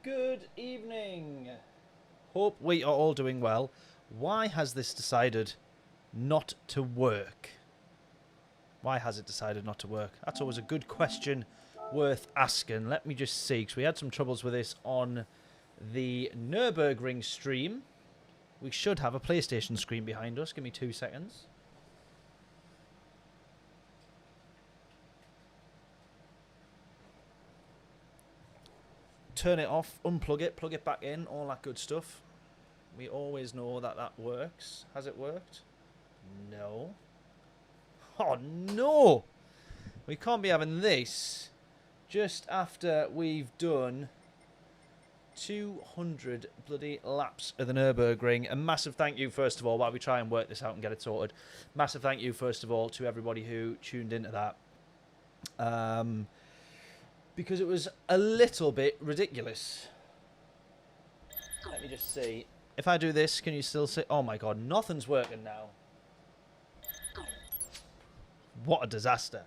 Good evening. Hope we are all doing well. Why has this decided not to work? Why has it decided not to work? That's always a good question worth asking. Let me just see, because we had some troubles with this on the Nurburgring stream. We should have a PlayStation screen behind us. Give me 2 seconds. Turn it off, unplug it, plug it back in, all that good stuff. We always know that that works. Has it worked? No. Oh no! We can't be having this just after we've done 200 bloody laps of the Nurburgring. A massive thank you, first of all, while we try and work this out and get it sorted. Massive thank you, first of all, to everybody who tuned into that. Because it was a little bit ridiculous. Let me just see. If I do this, can you still see? Oh my god, nothing's working now. What a disaster.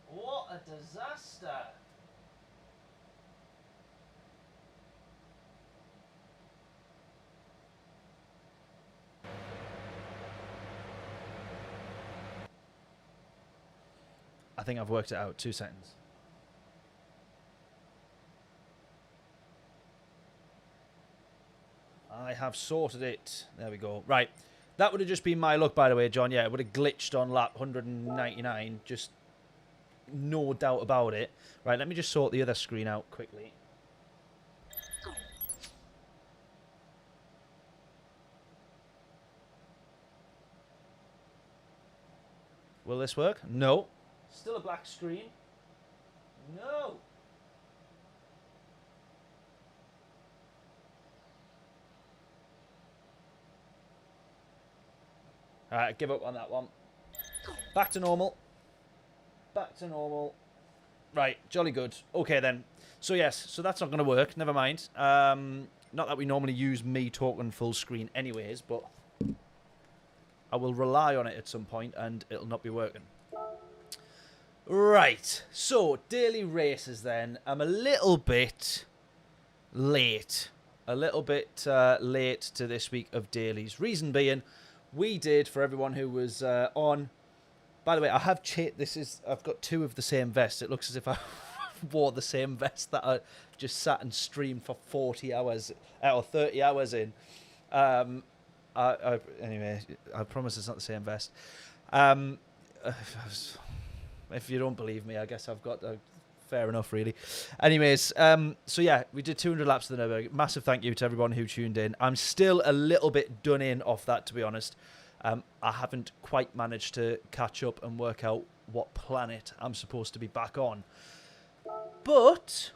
What a disaster. I think I've worked it out. 2 seconds. I have sorted it. There we go. Right. That would have just been my luck, by the way, John. Yeah, it would have glitched on lap 199. Just no doubt about it. Right, let me just sort the other screen out quickly. Will this work? No. Still a black screen. No. Alright, give up on that one. Back to normal. Back to normal. Right, jolly good. Okay then. So yes, so that's not going to work. Never mind. Not that we normally use me talking full screen anyways, but I will rely on it at some point and it'll not be working. Right, so daily races then. I'm a little bit late. A little bit late to this week of dailies. Reason being, we did, for everyone who was on. By the way, I have I've got 2 of the same vests. It looks as if I wore the same vest that I just sat and streamed for 40 hours or 30 hours in. Anyway, I promise it's not the same vest. If you don't believe me, I guess I've got fair enough, really. Anyways, so yeah, we did 200 laps of the Nürburgring. Massive thank you to everyone who tuned in. I'm still a little bit done in off that, to be honest. I haven't quite managed to catch up and work out what planet I'm supposed to be back on. But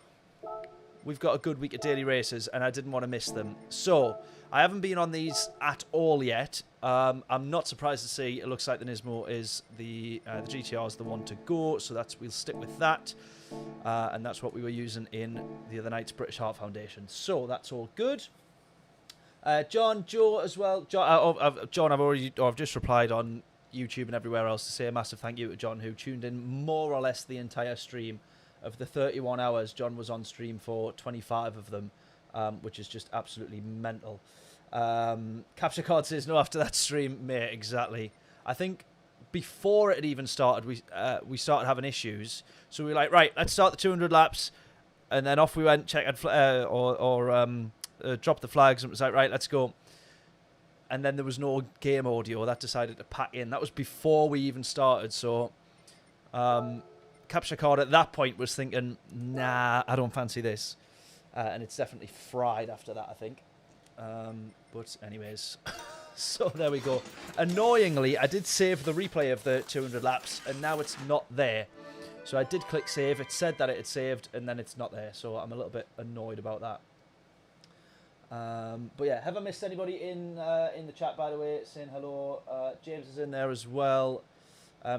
we've got a good week of daily races, and I didn't want to miss them. So I haven't been on these at all yet. I'm not surprised to see it looks like the Nismo is the GTR is the one to go, so we'll stick with that. And that's what we were using in the other night's British Heart Foundation. So that's all good. John, Joe as well. John, I've just replied on YouTube and everywhere else to say a massive thank you to John, who tuned in more or less the entire stream. Of the 31 hours, John was on stream for 25 of them, which is just absolutely mental. Capture Card says no after that stream, mate. Exactly. I think before it had even started, we started having issues. So we were like, right, let's start the 200 laps, and then off we went. Drop the flags, and it was like, right, let's go. And then there was no game audio. That decided to pack in. That was before we even started. So Capture Card at that point was thinking, nah, I don't fancy this. And it's definitely fried after that, I think. But anyways, so there we go. Annoyingly, I did save the replay of the 200 laps, and now it's not there. So I did click save. It said that it had saved, and then it's not there. So I'm a little bit annoyed about that. But yeah, have I missed anybody in the chat, by the way, saying hello? James is in there as well.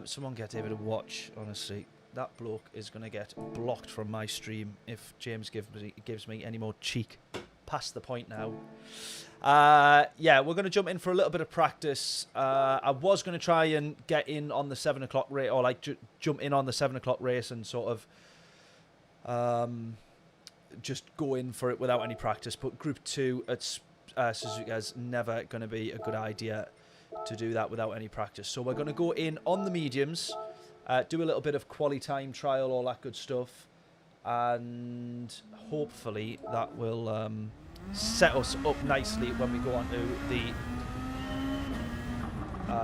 Someone get David a watch, honestly. That bloke is going to get blocked from my stream if James gives me any more cheek. Past the point now. Yeah, we're going to jump in for a little bit of practice. I was going to try and get in on the 7 o'clock race, or like jump in on the 7 o'clock race and sort of just go in for it without any practice. But Group 2 at Suzuka is never going to be a good idea to do that without any practice. So we're going to go in on the mediums, do a little bit of quali time trial, all that good stuff, and hopefully that will set us up nicely when we go on to the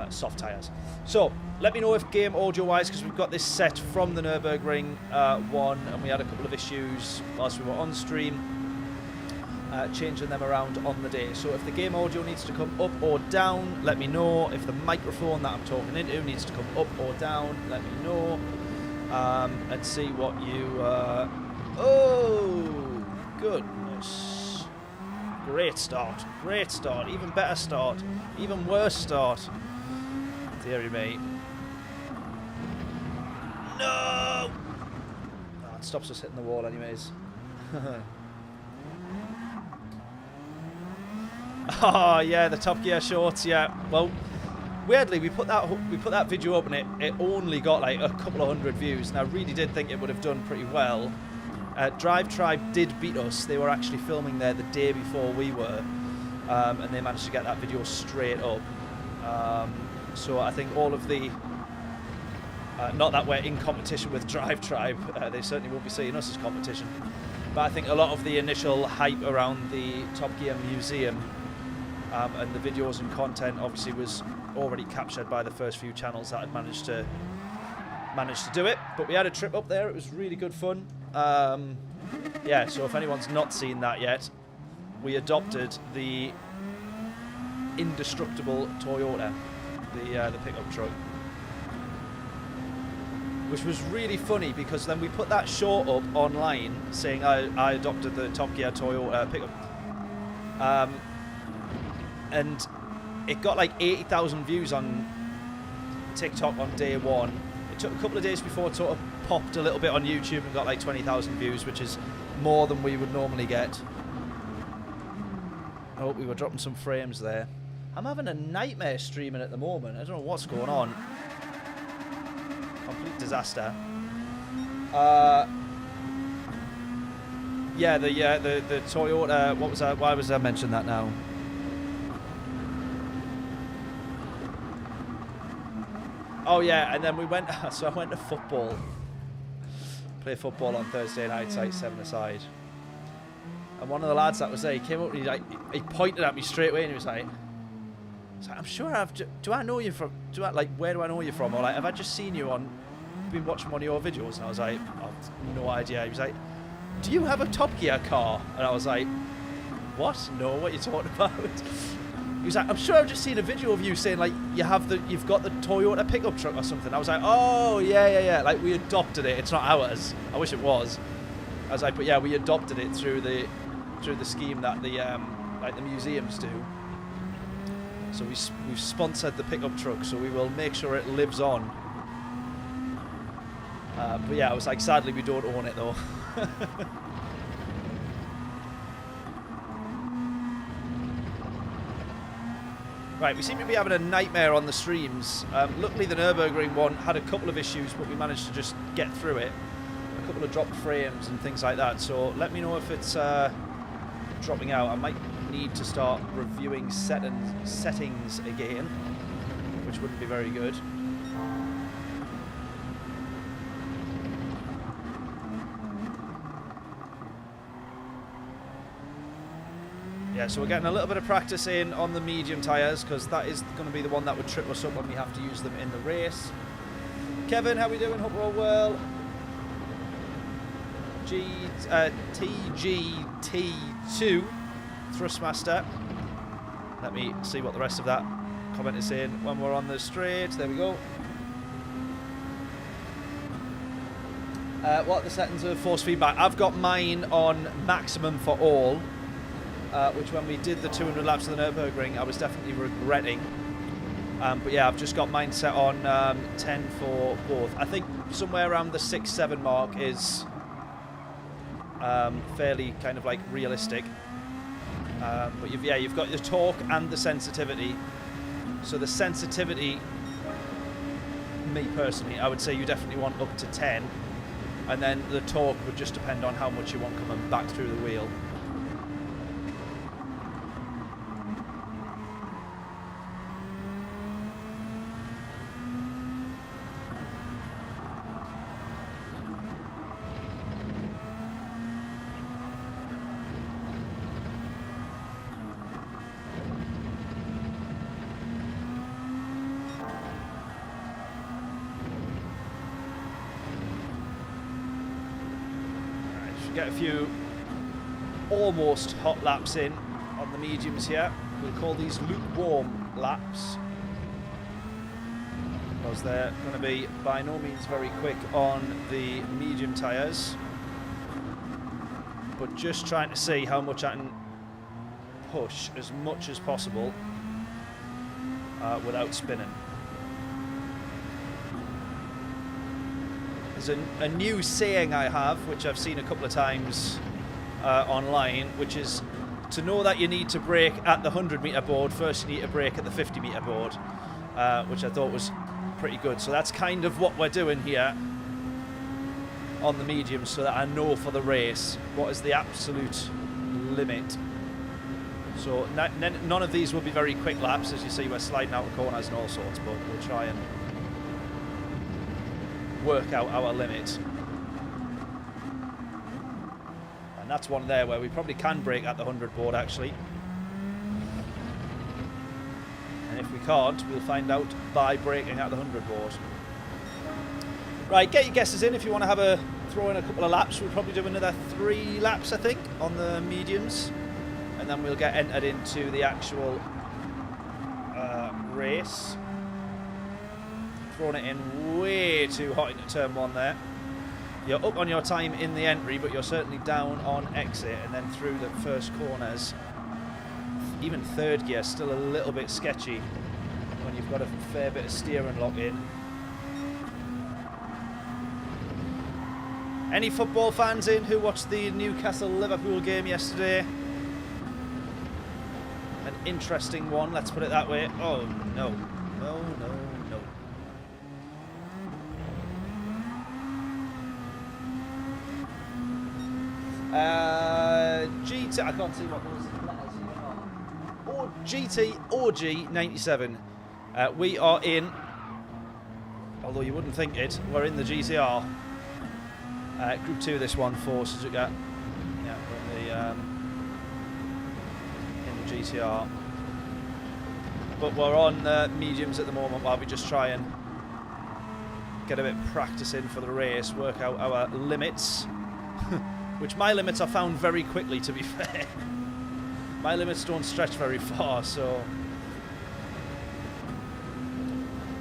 soft tyres. So let me know if game audio wise, because we've got this set from the Nurburgring 1 and we had a couple of issues whilst we were on stream, changing them around on the day. So if the game audio needs to come up or down, let me know. If the microphone that I'm talking into needs to come up or down, let me know. And see what you oh goodness, great start, even better start, even worse start. Deary me. No! Oh, it stops us hitting the wall anyways. Oh yeah, the Top Gear shorts, yeah. Well, weirdly we put that video up and it only got like a couple of hundred views, and I really did think it would have done pretty well. Drive Tribe did beat us. They were actually filming there the day before we were, and they managed to get that video straight up. So I think all of the not that we're in competition with Drive Tribe, they certainly won't be seeing us as competition, but I think a lot of the initial hype around the Top Gear Museum and the videos and content obviously was already captured by the first few channels that had managed to do it. But we had a trip up there, it was really good fun. Yeah, so if anyone's not seen that yet, we adopted the indestructible Toyota, the pickup truck, which was really funny because then we put that short up online saying I adopted the Top Gear Toyota pickup, and it got like 80,000 views on TikTok on day one. It took a couple of days before it sort of popped a little bit on YouTube and got like 20,000 views, which is more than we would normally get. Oh, we were dropping some frames there. I'm having a nightmare streaming at the moment. I don't know what's going on. Complete disaster. Yeah, the Toyota. What was that? Why was I mentioning that now? Oh yeah, and then we went. So I went to football. Play football on Thursday nights, like 7-a-side. And one of the lads that was there, he came up and he pointed at me straight away and he was like, I'm sure do I know you from, where do I know you from? Or like, have I just seen you on, been watching one of your videos? And I was like, I've no idea. He was like, do you have a Top Gear car? And I was like, what? No, what are you talking about? He was like, I'm sure I've just seen a video of you saying like you've got the Toyota pickup truck or something. I was like, oh yeah. Like we adopted it. It's not ours. I wish it was. I was like, but yeah, we adopted it through the scheme that the like the museums do. So we've sponsored the pickup truck, so we will make sure it lives on. But yeah, I was like, sadly we don't own it though. Right, we seem to be having a nightmare on the streams. Luckily the Nurburgring one had a couple of issues, but we managed to just get through it. A couple of dropped frames and things like that. So let me know if it's dropping out. I might need to start reviewing settings again, which wouldn't be very good. Yeah, so we're getting a little bit of practice in on the medium tyres, because that is going to be the one that would trip us up when we have to use them in the race. Kevin, how we doing? Hope we're all well. TGT2 Thrustmaster. Let me see what the rest of that comment is saying when we're on the straight. There we go. What are the settings of force feedback? I've got mine on maximum for all, which when we did the 200 laps of the Nürburgring, I was definitely regretting. But yeah, I've just got mine set on 10 for both. I think somewhere around the 6-7 mark is fairly kind of like realistic. But you've got the torque and the sensitivity. So the sensitivity, me personally, I would say you definitely want up to 10. and then the torque would just depend on how much you want coming back through the wheel. Get a few almost hot laps in on the mediums here. We'll call these lukewarm laps, because they're going to be by no means very quick on the medium tyres, but just trying to see how much I can push as much as possible without spinning. There's a new saying I have, which I've seen a couple of times online, which is to know that you need to brake at the 100-metre board, first you need to brake at the 50-metre board, which I thought was pretty good. So that's kind of what we're doing here on the medium, so that I know for the race what is the absolute limit. So none of these will be very quick laps. As you see, we're sliding out of corners and all sorts, but we'll try and work out our limit. And that's one there where we probably can brake at the 100 board actually, and if we can't, we'll find out by braking at the 100 board. Right, get your guesses in if you want to have a throw in a couple of laps. We'll probably do another 3 laps I think on the mediums, and then we'll get entered into the actual race. Thrown it in way too hot into turn 1 there. You're up on your time in the entry, but you're certainly down on exit, and then through the first corners. Even third gear still a little bit sketchy when you've got a fair bit of steering lock in. Any football fans in who watched the Newcastle-Liverpool game yesterday? An interesting one, let's put it that way. Oh no, no, no. GT, I can't see what those letters are. Or GT or G97. We are in, although you wouldn't think it, we're in the GTR. Group 2 this one for Suzuka. Yeah, we're in the GTR. But we're on mediums at the moment while we just try and get a bit of practice in for the race, work out our limits. Which my limits are found very quickly, to be fair. My limits don't stretch very far, so...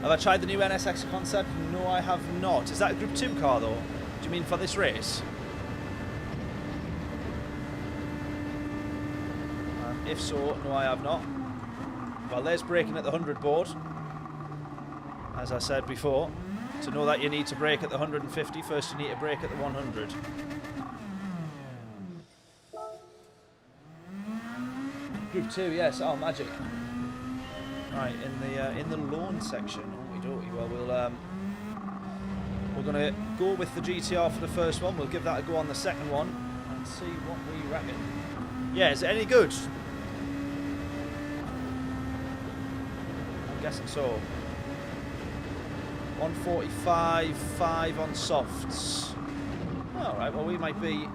Have I tried the new NSX concept? No, I have not. Is that a Group 2 car, though? Do you mean for this race? If so, no, I have not. Well, there's braking at the 100 board. As I said before, to know that you need to brake at the 150, first you need to brake at the 100. Group 2, yes. Oh, magic. Right, in the lawn section. Well, we're gonna go with the GTR for the first one. We'll give that a go on the second one and see what we reckon. Yeah, is it any good? I'm guessing so. 145.5 on softs. All right. Well, we might be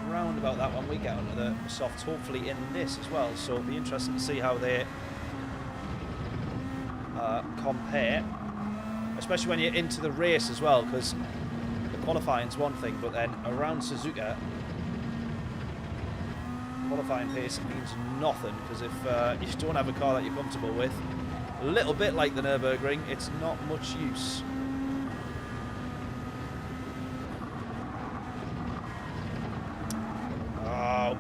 round about that one. We get onto the softs, hopefully in this as well. So it'll be interesting to see how they compare, especially when you're into the race as well, because the qualifying's one thing, but then around Suzuka, qualifying pace means nothing, because if you don't have a car that you're comfortable with, a little bit like the Nurburgring, it's not much use. Oh,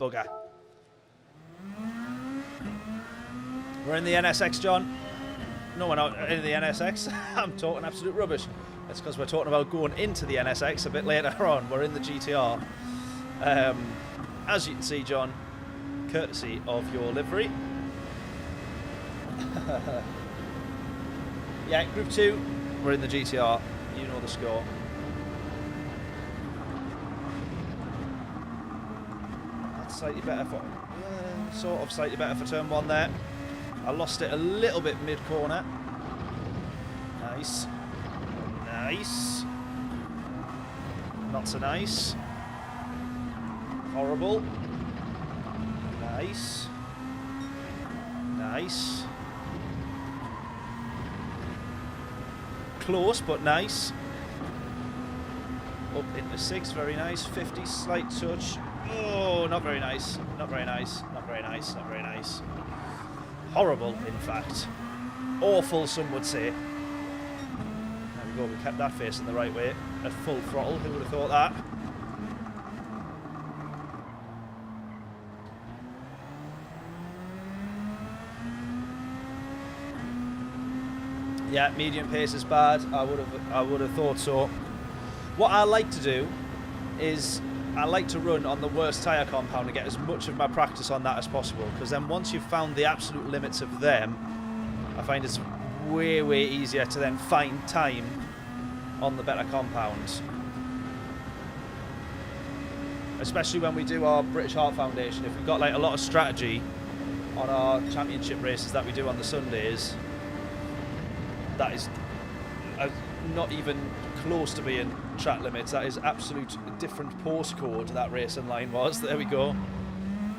bugger. We're in the NSX, John. No, we're not in the NSX. I'm talking absolute rubbish. That's because we're talking about going into the NSX a bit later on. We're in the GTR. As you can see, John, courtesy of your livery. Yeah, Group 2, we're in the GTR. You know the score. That's slightly better for... sort of slightly better for turn 1 there. I lost it a little bit mid-corner. Nice. Nice. Not so nice. Horrible. Nice. Nice. Close, but nice. Up into 6, very nice. 50, slight touch. Oh, not very nice. Not very nice. Not very nice. Not very nice. Horrible, in fact. Awful, some would say. There we go, we kept that facing the right way at full throttle. Who would have thought that? Yeah, medium pace is bad. I would have thought so. What I like to do is I like to run on the worst tyre compound and get as much of my practice on that as possible, because then once you've found the absolute limits of them, I find it's way easier to then find time on the better compounds. Especially when we do our British Heart Foundation. If we've got like a lot of strategy on our championship races that we do on the Sundays, that is not even close to being track limits. That is absolute different postcode that racing line was. There we go.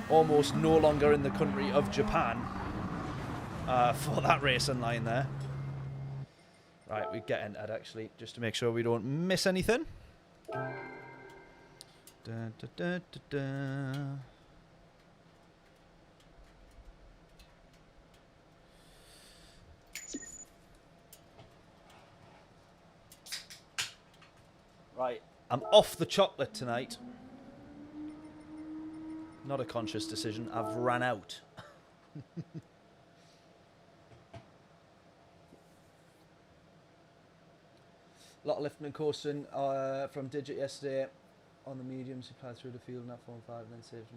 Almost no longer in the country of Japan for that racing line there. Right, we get entered actually, just to make sure we don't miss anything. Da, da, da, da, da. Right, I'm off the chocolate tonight. Not a conscious decision, I've ran out. A lot of lifting and coasting from Digit yesterday on the mediums. He ploughed through the field in that 4 and 5 and then saved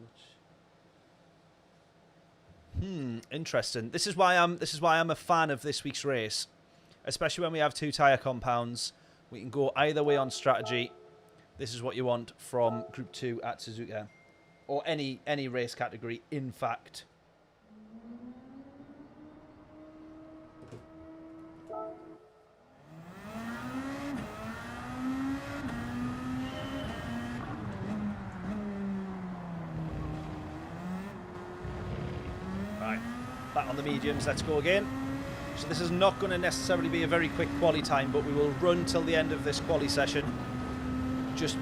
much. Interesting. This is why I'm a fan of this week's race, especially when we have 2 tyre compounds. We can go either way on strategy. This is what you want from Group 2 at Suzuka, or any race category, in fact. Right, back on the mediums. Let's go again. So this is not going to necessarily be a very quick quali time, but we will run till the end of this quali session, just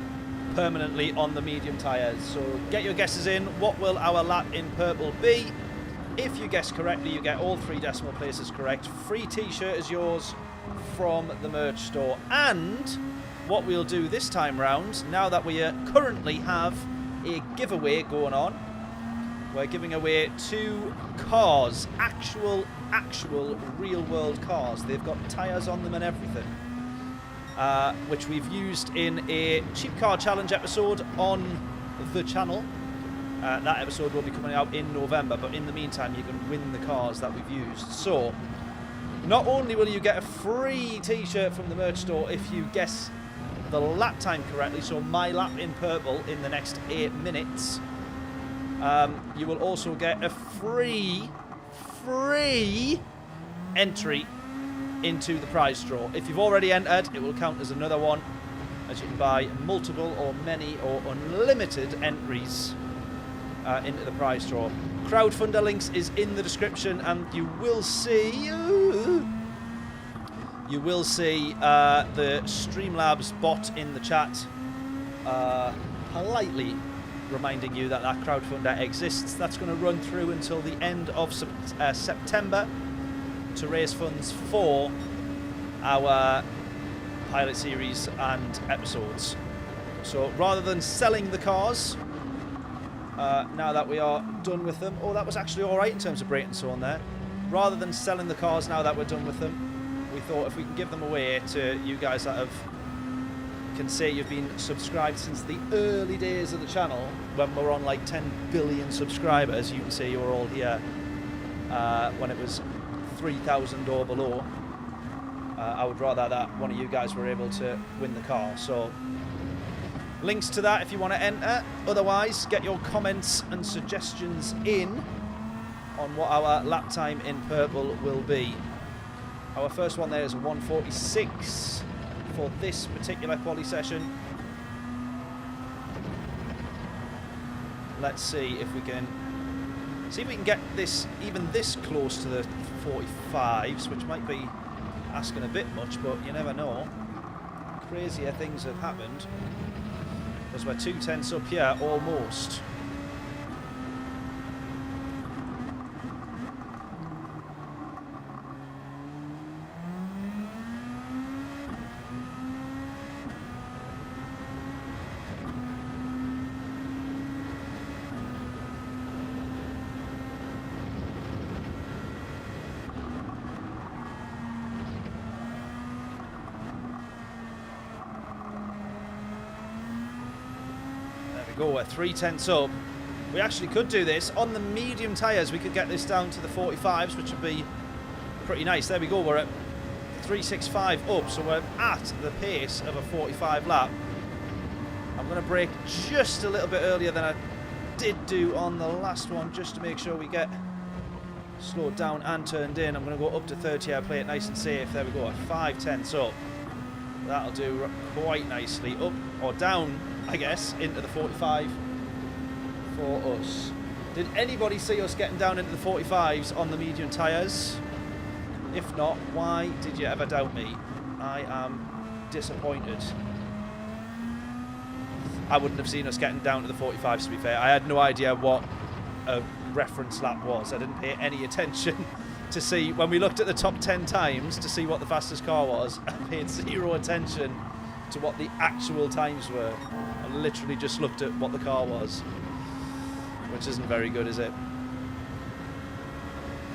permanently on the medium tyres. So get your guesses in. What will our lap in purple be? If you guess correctly, you get all 3 decimal places correct. Free t-shirt is yours from the merch store. And what we'll do this time round, now that we currently have a giveaway going on, we're giving away 2 cars, actual real world cars. They've got tyres on them and everything, which we've used in a cheap car challenge episode on the channel. That episode will be coming out in November, but in the meantime you can win the cars that we've used. So not only will you get a free t-shirt from the merch store if you guess the lap time correctly, so my lap in purple in the next 8 minutes, you will also get a free entry into the prize draw. If you've already entered, it will count as another one, as you can buy multiple or many or unlimited entries into the prize draw. Crowdfunder links is in the description, and you will see the Streamlabs bot in the chat politely reminding you that crowdfunder exists. That's going to run through until the end of September to raise funds for our pilot series and episodes. So rather than selling the cars, now that we are done with them, that was actually alright in terms of brake and so on there. Rather than selling the cars now that we're done with them, we thought if we can give them away to you guys that can say you've been subscribed since the early days of the channel, when we're on like 10 billion subscribers, you can say you were all here when it was 3,000 or below. I would rather that one of you guys were able to win the car. So links to that if you want to enter. Otherwise, get your comments and suggestions in on what our lap time in purple will be. Our first one there is a 1:46 for this particular quali session. Let's see if we can get this even this close to the 45s, which might be asking a bit much, but you never know. Crazier things have happened because we're 2/10 up here almost. Go, we're 3/10 up. We actually could do this on the medium tyres. We could get this down to the 45s, which would be pretty nice. There we go. We're at 3:65 up, so we're at the pace of a 45 lap. I'm going to brake just a little bit earlier than I did do on the last one, just to make sure we get slowed down and turned in. I'm going to go up to 30 here, play it nice and safe. There we go, 5/10 up. That'll do quite nicely. Up or down, I guess, into the 45 for us. Did anybody see us getting down into the 45s on the medium tyres? If not, why did you ever doubt me? I am disappointed. I wouldn't have seen us getting down to the 45s, to be fair. I had no idea what a reference lap was. I didn't pay any attention to see, when we looked at the top 10 times to see what the fastest car was, I paid zero attention to what the actual times were. I literally just looked at what the car was, which isn't very good, is it?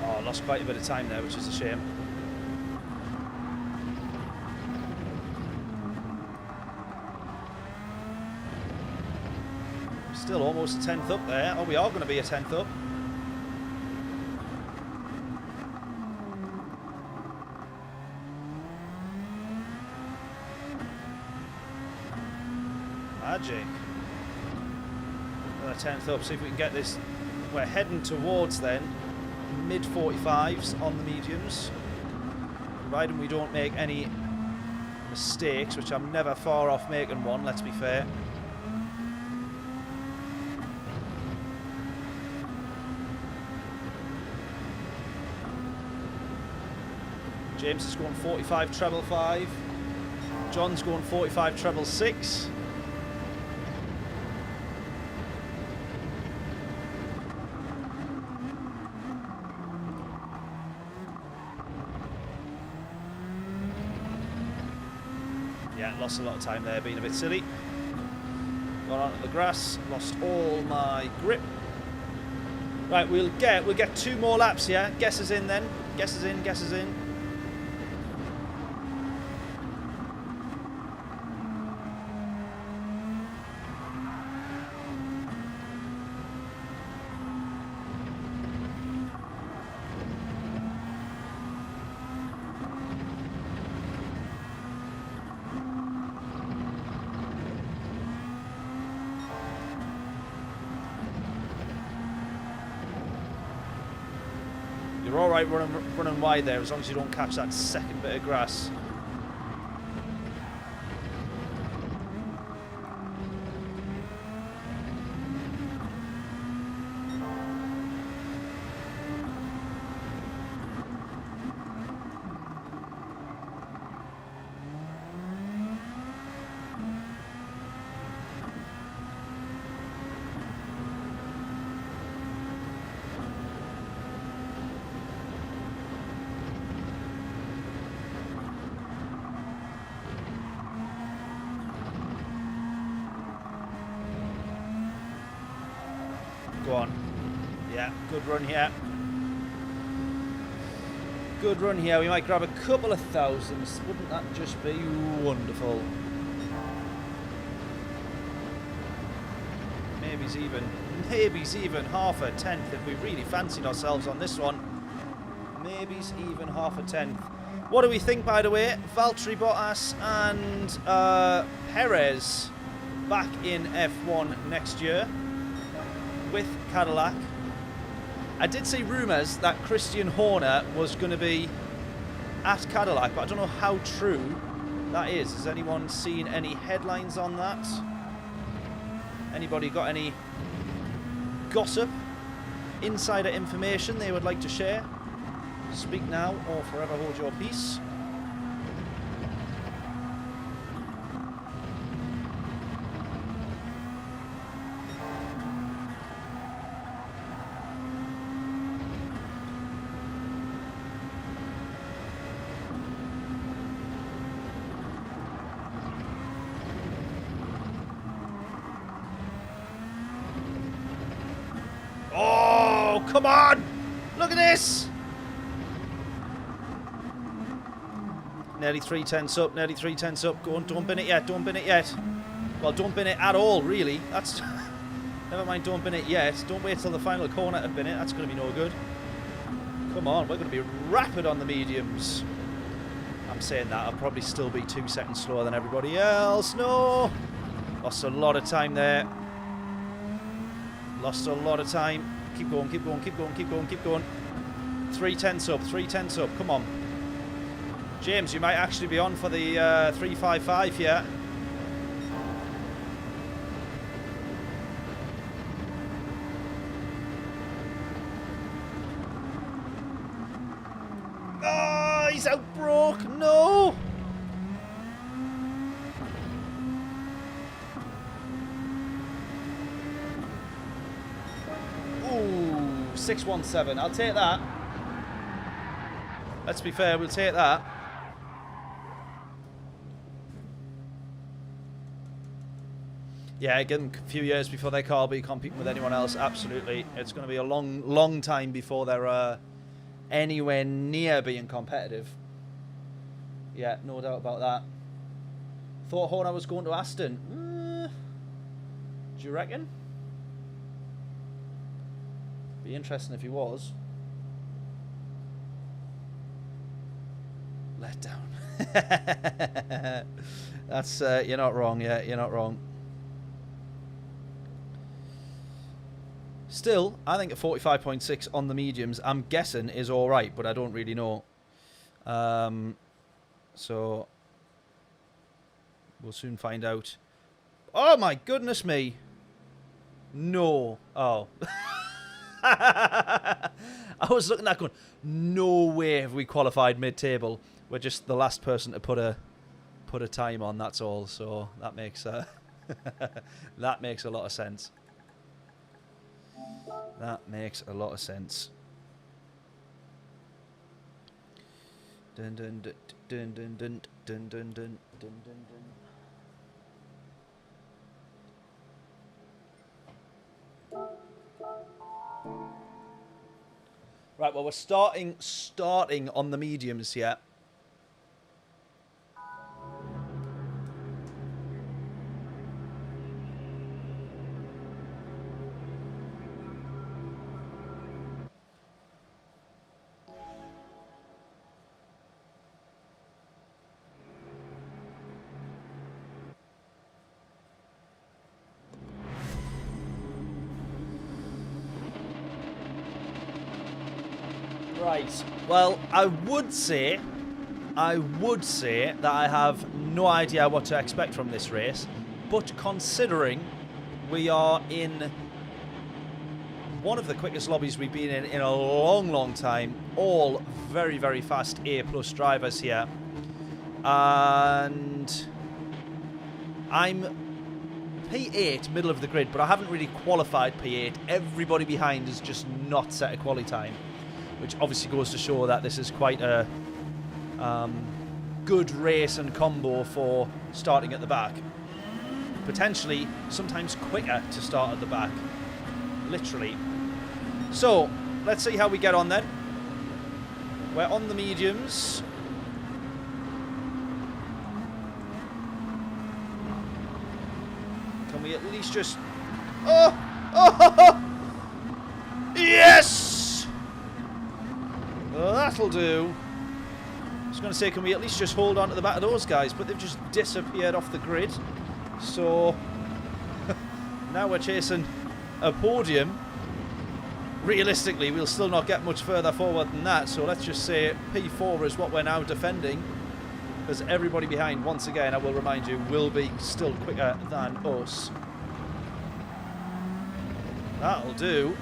Oh, I lost quite a bit of time there, which is a shame. Still almost a 10th up there. Oh, we are going to be a 10th up. Magic. Another 10th up, see if we can get this. We're heading towards then mid 45s on the mediums, providing we don't make any mistakes, which I'm never far off making one, let's be fair. James is going 45 treble 5. John's going 45 treble 6. Yeah, lost a lot of time there, being a bit silly. Got onto the grass, lost all my grip. Right, we'll get 2 more laps here. Guess us in then. Guess us in, guess us in. You're all right running wide there, as long as you don't catch that second bit of grass. Go on. Yeah, good run here. Good run here. We might grab a couple of thousands. Wouldn't that just be wonderful? Maybe's even half a tenth if we really fancied ourselves on this one. Maybe's even half a tenth. What do we think, by the way? Valtteri Bottas and Perez back in F1 next year with Cadillac. I did see rumours that Christian Horner was going to be at Cadillac, but I don't know how true that is. Has anyone seen any headlines on that? Anybody got any gossip, insider information they would like to share? Speak now or forever hold your peace. Oh, come on! Look at this! Nearly 3/10 up, nearly 3/10 up. Go on, don't bin it yet, don't bin it yet. Well, don't bin it at all, really. That's... Never mind, don't bin it yet. Don't wait till the final corner to bin it. That's going to be no good. Come on, we're going to be rapid on the mediums. I'm saying that. I'll probably still be 2 seconds slower than everybody else. No! Lost a lot of time there. Lost a lot of time. Keep going, keep going, keep going, keep going, keep going. 3/10 up, 3/10 up. Come on. James, you might actually be on for the 355 here. Oh, he's out broke. No. Ooh, 617. I'll take that. Let's be fair, we'll take that. Yeah, again, a few years before their car will be competing with anyone else. Absolutely. It's going to be a long, long time before they're anywhere near being competitive. Yeah, no doubt about that. Thought Horner was going to Aston. Do you reckon? Be interesting if he was. Let down. That's, you're not wrong, yeah, you're not wrong. Still, I think a 45.6 on the mediums, I'm guessing, is all right, but I don't really know. So, we'll soon find out. Oh, my goodness me. No. Oh. I was looking at that going, no way have we qualified mid-table. We're just the last person to put a time on, that's all. So, that makes, that makes a lot of sense. That makes a lot of sense. Dun dun dun dun dun dun dun dun dun dun dun. Right, well, we're starting on the mediums here. Right, well, I would say that I have no idea what to expect from this race, but considering we are in one of the quickest lobbies we've been in a long, long time, all very, very fast A+ drivers here, and I'm P8, middle of the grid, but I haven't really qualified P8. Everybody behind has just not set a quali time, which obviously goes to show that this is quite a good race and combo for starting at the back. Potentially, sometimes quicker to start at the back. Literally. So, let's see how we get on then. We're on the mediums. Can we at least just... Oh! Yes! That'll do. was going to say, can we at least just hold on to the back of those guys? But they've just disappeared off the grid. So now we're chasing a podium. Realistically, we'll still not get much further forward than that. So let's just say P4 is what we're now defending. Because everybody behind, once again, I will remind you, will be still quicker than us. That'll do.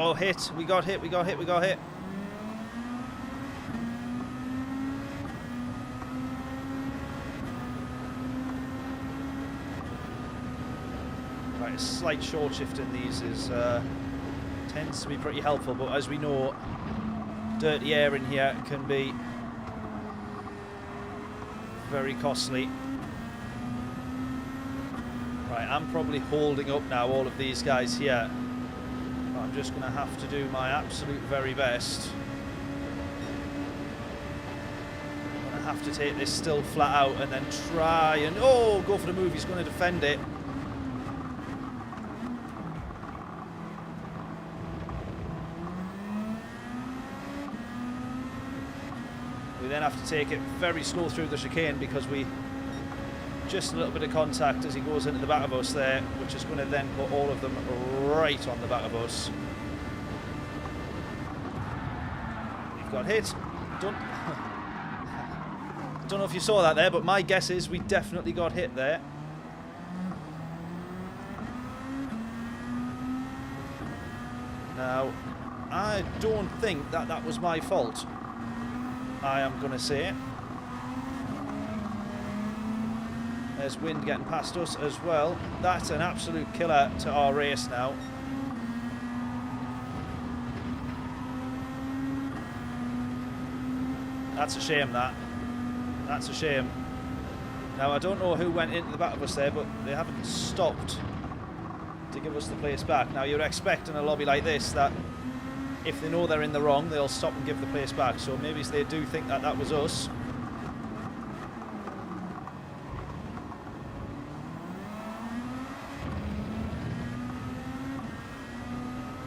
Oh, hit. We got hit, we got hit, we got hit. Right, a slight short shift in these is tends to be pretty helpful, but as we know, dirty air in here can be very costly. Right, I'm probably holding up now all of these guys here. I'm just going to have to do my absolute very best. I'm going to have to take this still flat out and then try and, oh, go for the move. He's going to defend it. We then have to take it very slow through the chicane because we just a little bit of contact as he goes into the back of us there, which is going to then put all of them right on the back of us. We've got hit. Don't know if you saw that there, but my guess is we definitely got hit there. Now, I don't think that that was my fault. I am going to say. There's wind getting past us as well. That's an absolute killer to our race now. That's a shame, that. That's a shame. Now, I don't know who went into the back of us there, but they haven't stopped to give us the place back. Now, you're expecting a lobby like this that if they know they're in the wrong, they'll stop and give the place back. So maybe they do think that that was us.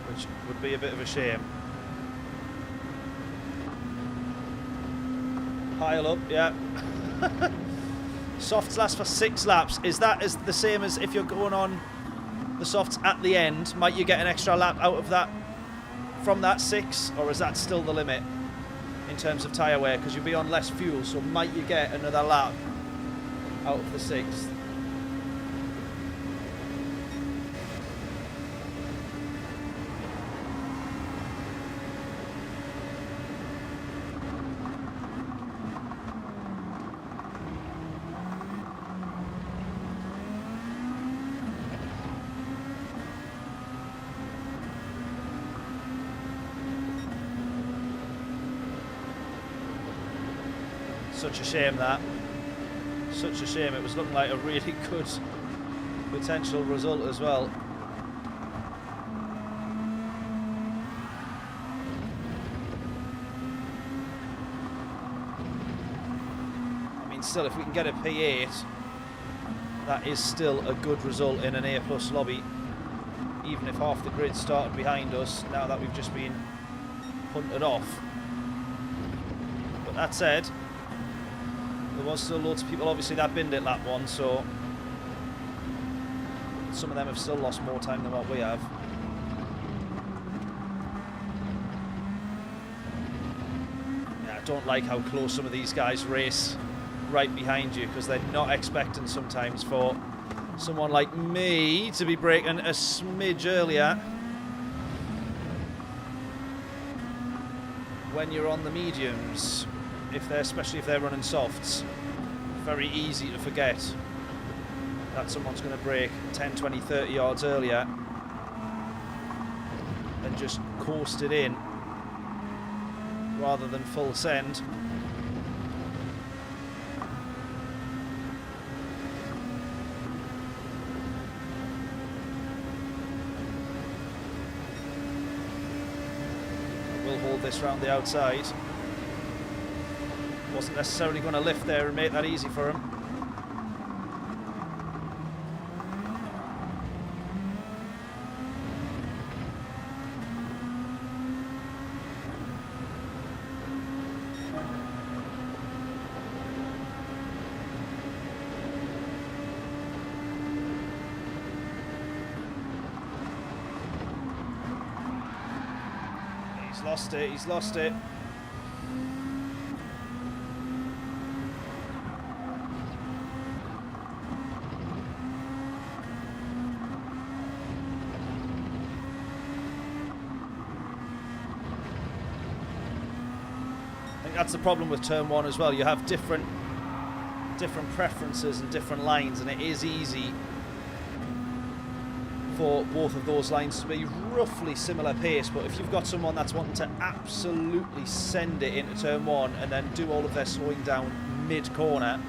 Which would be a bit of a shame. Pile up, yeah. Softs last for 6 laps. Is that the same as if you're going on the softs at the end? Might you get an extra lap out of that from that 6, or is that still the limit in terms of tyre wear? Because you'll be on less fuel, so might you get another lap out of the 6th? Such a shame that. Such a shame. It was looking like a really good potential result as well. I mean, still, if we can get a P8, that is still a good result in an A+ lobby. Even if half the grid started behind us, now that we've just been punted off. But that said, there was still loads of people, obviously, that binned it lap 1, so some of them have still lost more time than what we have. Yeah, I don't like how close some of these guys race right behind you, because they're not expecting sometimes for someone like me to be braking a smidge earlier when you're on the mediums. Especially if they're running softs, very easy to forget that someone's going to brake 10, 20, 30 yards earlier and just coast it in rather than full send. We'll hold this round the outside. Wasn't necessarily going to lift there and make that easy for him. He's lost it. He's lost it. I think that's the problem with turn 1 as well. You have different preferences and different lines, and it is easy for both of those lines to be roughly similar pace, but if you've got someone that's wanting to absolutely send it into turn 1 and then do all of their slowing down mid-corner,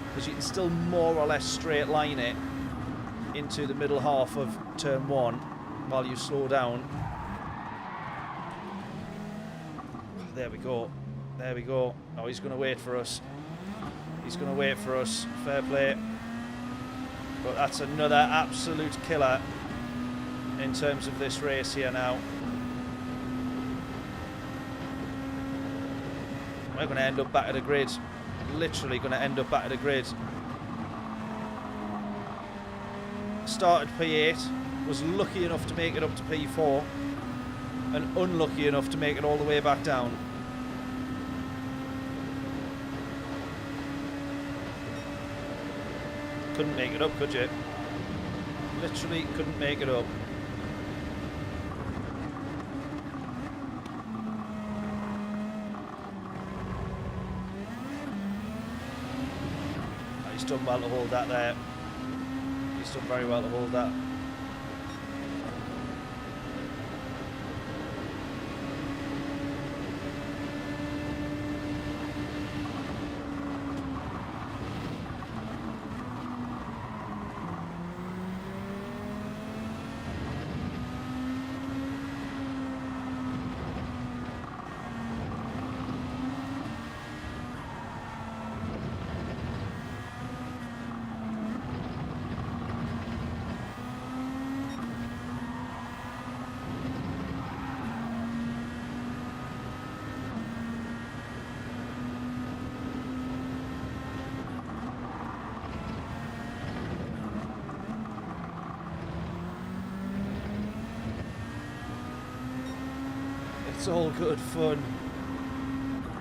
because you can still more or less straight line it into the middle half of turn 1 while you slow down. There we go. There we go. Oh, he's going to wait for us. He's going to wait for us. Fair play. But that's another absolute killer in terms of this race here now. We're going to end up back at the grid. Literally going to end up back at the grid. Started P8, was lucky enough to make it up to P4, and unlucky enough to make it all the way back down. Couldn't make it up, could you? Literally couldn't make it up. Oh, he's done well to hold that there. He's done very well to hold that. It's all good fun.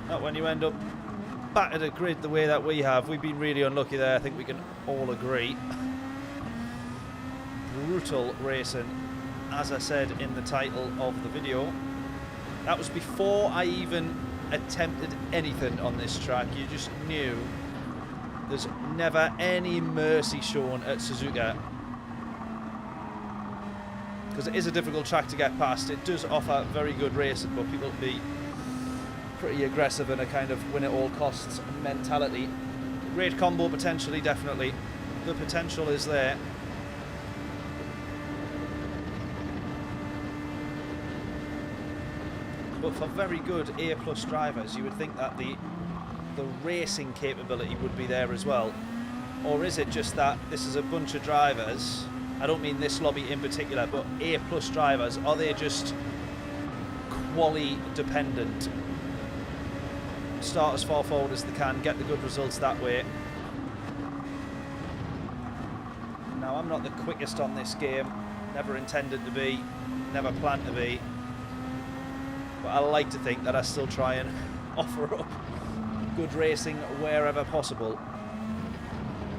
Not when you end up back at the grid the way that we have. We've been really unlucky there, I think we can all agree. Brutal racing, as I said in the title of the video. That was before I even attempted anything on this track. You just knew there's never any mercy shown at Suzuka. Because it is a difficult track to get past. It does offer very good racing, but people be pretty aggressive in a kind of win at all costs mentality. Great combo potentially, definitely. The potential is there. But for very good A+ drivers, you would think that the racing capability would be there as well. Or is it just that this is a bunch of drivers, I don't mean this lobby in particular, but A+ drivers, are they just quali dependent? Start as far forward as they can, get the good results that way. Now, I'm not the quickest on this game, never intended to be, never planned to be, but I like to think that I still try and offer up good racing wherever possible.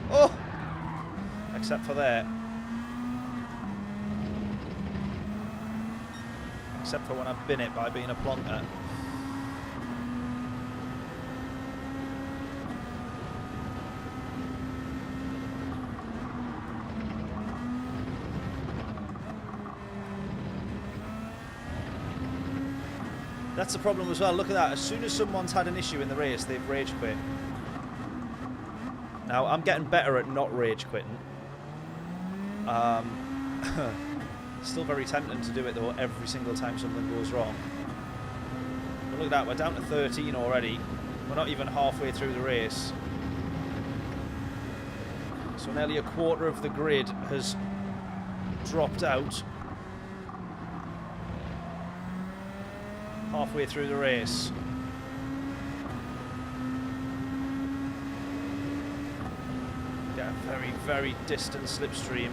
Oh! Except for there. Except for when I've been it by being a plonker. That's the problem as well. Look at that. As soon as someone's had an issue in the race, they've rage quit. Now, I'm getting better at not rage quitting. Still very tempting to do it though every single time something goes wrong. But look at that, we're down to 13 already. We're not even halfway through the race. So nearly a quarter of the grid has dropped out. Halfway through the race. Get a very, very distant slipstream.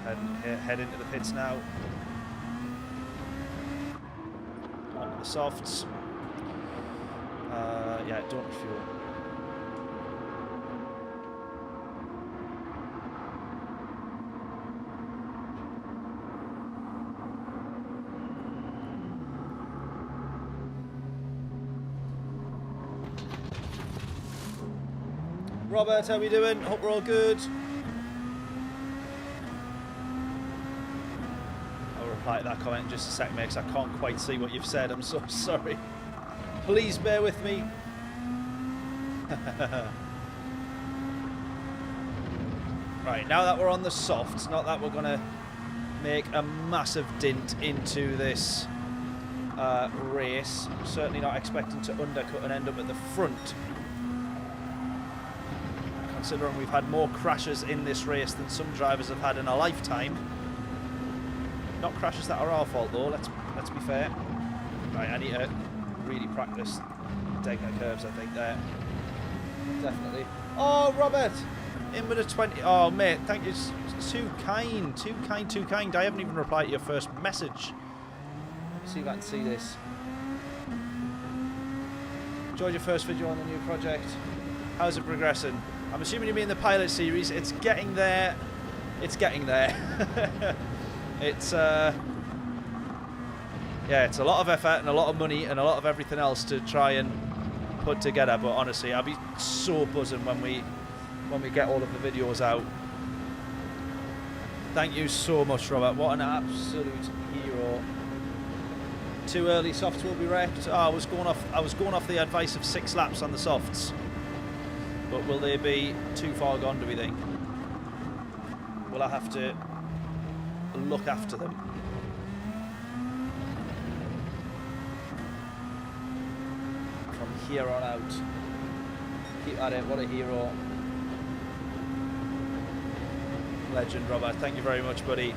Head into the pits now. Onto the softs. Yeah, don't refuel. Robert, how are we doing? Hope we're all good. I'll reply to that comment in just a sec, mate, 'cause I can't quite see what you've said. I'm so sorry. Please bear with me. Right, now that we're on the softs, not that we're going to make a massive dint into this race. Certainly not expecting to undercut and end up at the front. Considering we've had more crashes in this race than some drivers have had in a lifetime. Not crashes that are our fault though, let's be fair. Right, I need to really practice taking the curves, I think, there. Definitely. Oh, Robert! In with a 20. Oh, mate, thank you. Too kind. Too kind, too kind. I haven't even replied to your first message. Let's see if I can see this. Enjoyed your first video on the new project. How's it progressing? I'm assuming you mean the pilot series. It's getting there. It's getting there. It's yeah, it's a lot of effort and a lot of money and a lot of everything else to try and put together. But honestly, I'll be so buzzing when we get all of the videos out. Thank you so much, Robert. What an absolute hero. Too early, softs will be wrecked. Oh, I was going off the advice of 6 laps on the softs. But will they be too far gone, do we think? Will I have to look after them? From here on out. Keep at it, what a hero. Legend, Robert. Thank you very much, buddy.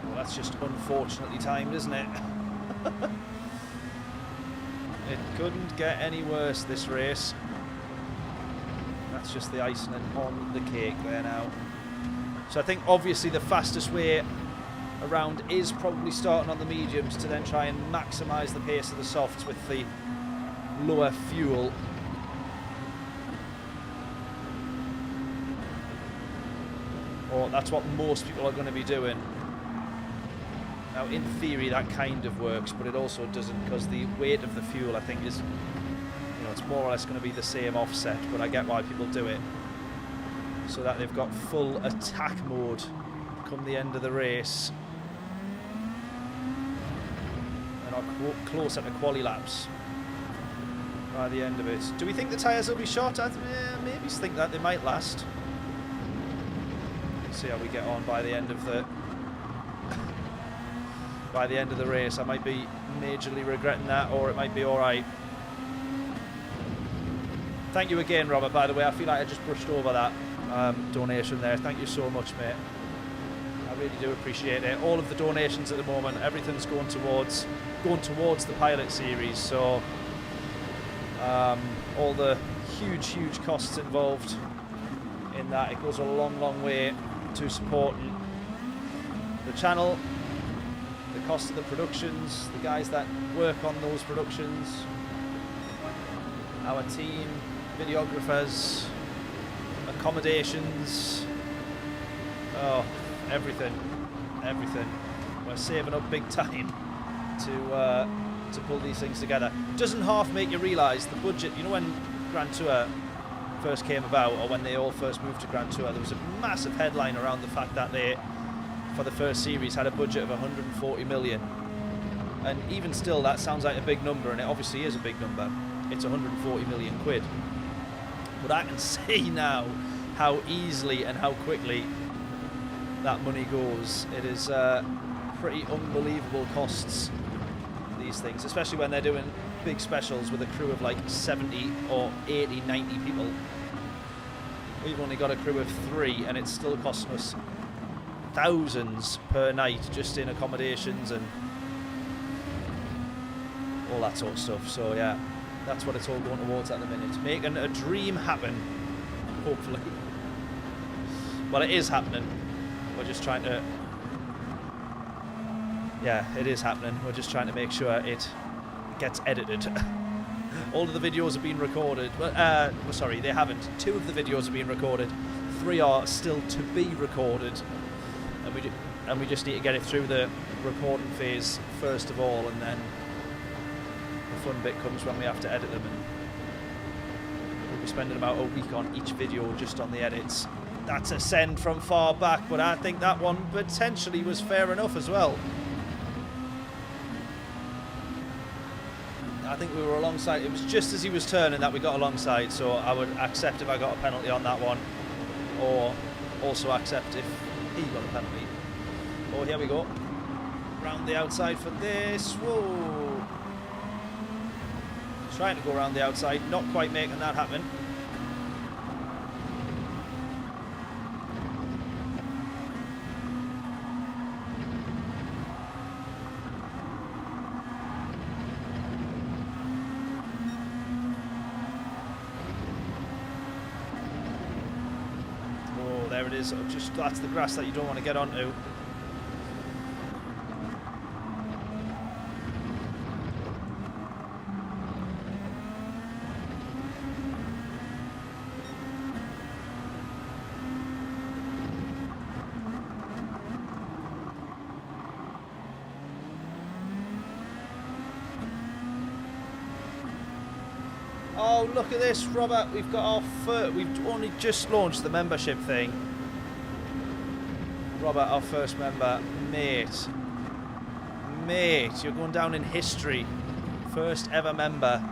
Well, that's just unfortunately timed, isn't it? It couldn't get any worse, this race. That's just the icing on the cake there now. So I think obviously the fastest way around is probably starting on the mediums to then try and maximise the pace of the softs with the lower fuel. Or that's what most people are going to be doing. Now, in theory, that kind of works, but it also doesn't, because the weight of the fuel, I think, is, you know, it's more or less going to be the same offset, but I get why people do it. So that they've got full attack mode come the end of the race. And are closer to quali laps by the end of it. Do we think the tyres will be short? Maybe think that they might last. See how we get on by the end of the race. I might be majorly regretting that, or it might be alright. Thank you again, Robert, by the way. I feel like I just brushed over that donation there. Thank you so much, mate. I really do appreciate it. All of the donations at the moment, everything's going towards the pilot series, so all the huge costs involved in that, it goes a long way to supporting the channel, the cost of the productions, the guys that work on those productions, our team, videographers, accommodations, oh, everything. We're saving up big time to pull these things together. Doesn't half make you realise the budget, you know, when Gran Tour first came about, or when they all first moved to Gran Tour, there was a massive headline around the fact that they, for the first series, had a budget of 140 million. And even still, that sounds like a big number, and it obviously is a big number. It's 140 million quid. But I can see now how easily and how quickly that money goes. It is pretty unbelievable costs, these things, especially when they're doing big specials with a crew of like 70 or 80, 90 people. We've only got a crew of 3, and it's still costing us thousands per night just in accommodations and all that sort of stuff. So yeah, that's what it's all going towards at the minute. Making a dream happen, hopefully. Well, it is happening. We're just trying to... Yeah, it is happening. We're just trying to make sure it gets edited. All of the videos have been recorded. Well, sorry, they haven't. 2 of the videos have been recorded. 3 are still to be recorded. And we just need to get it through the recording phase first of all, and then the fun bit comes when we have to edit them. And we'll be spending about a week on each video just on the edits. That's a send from far back, but I think that one potentially was fair enough as well. I think we were alongside. It was just as he was turning that we got alongside, so I would accept if I got a penalty on that one, or also accept if he got a penalty. Oh, here we go. Round the outside for this. Whoa. Trying to go around the outside, not quite making that happen. Oh, there it is. Just that's the grass that you don't want to get onto. Oh, look at this, Robert. We've got our first... We've only just launched the membership thing. Robert, our first member. Mate. Mate, you're going down in history. First ever member.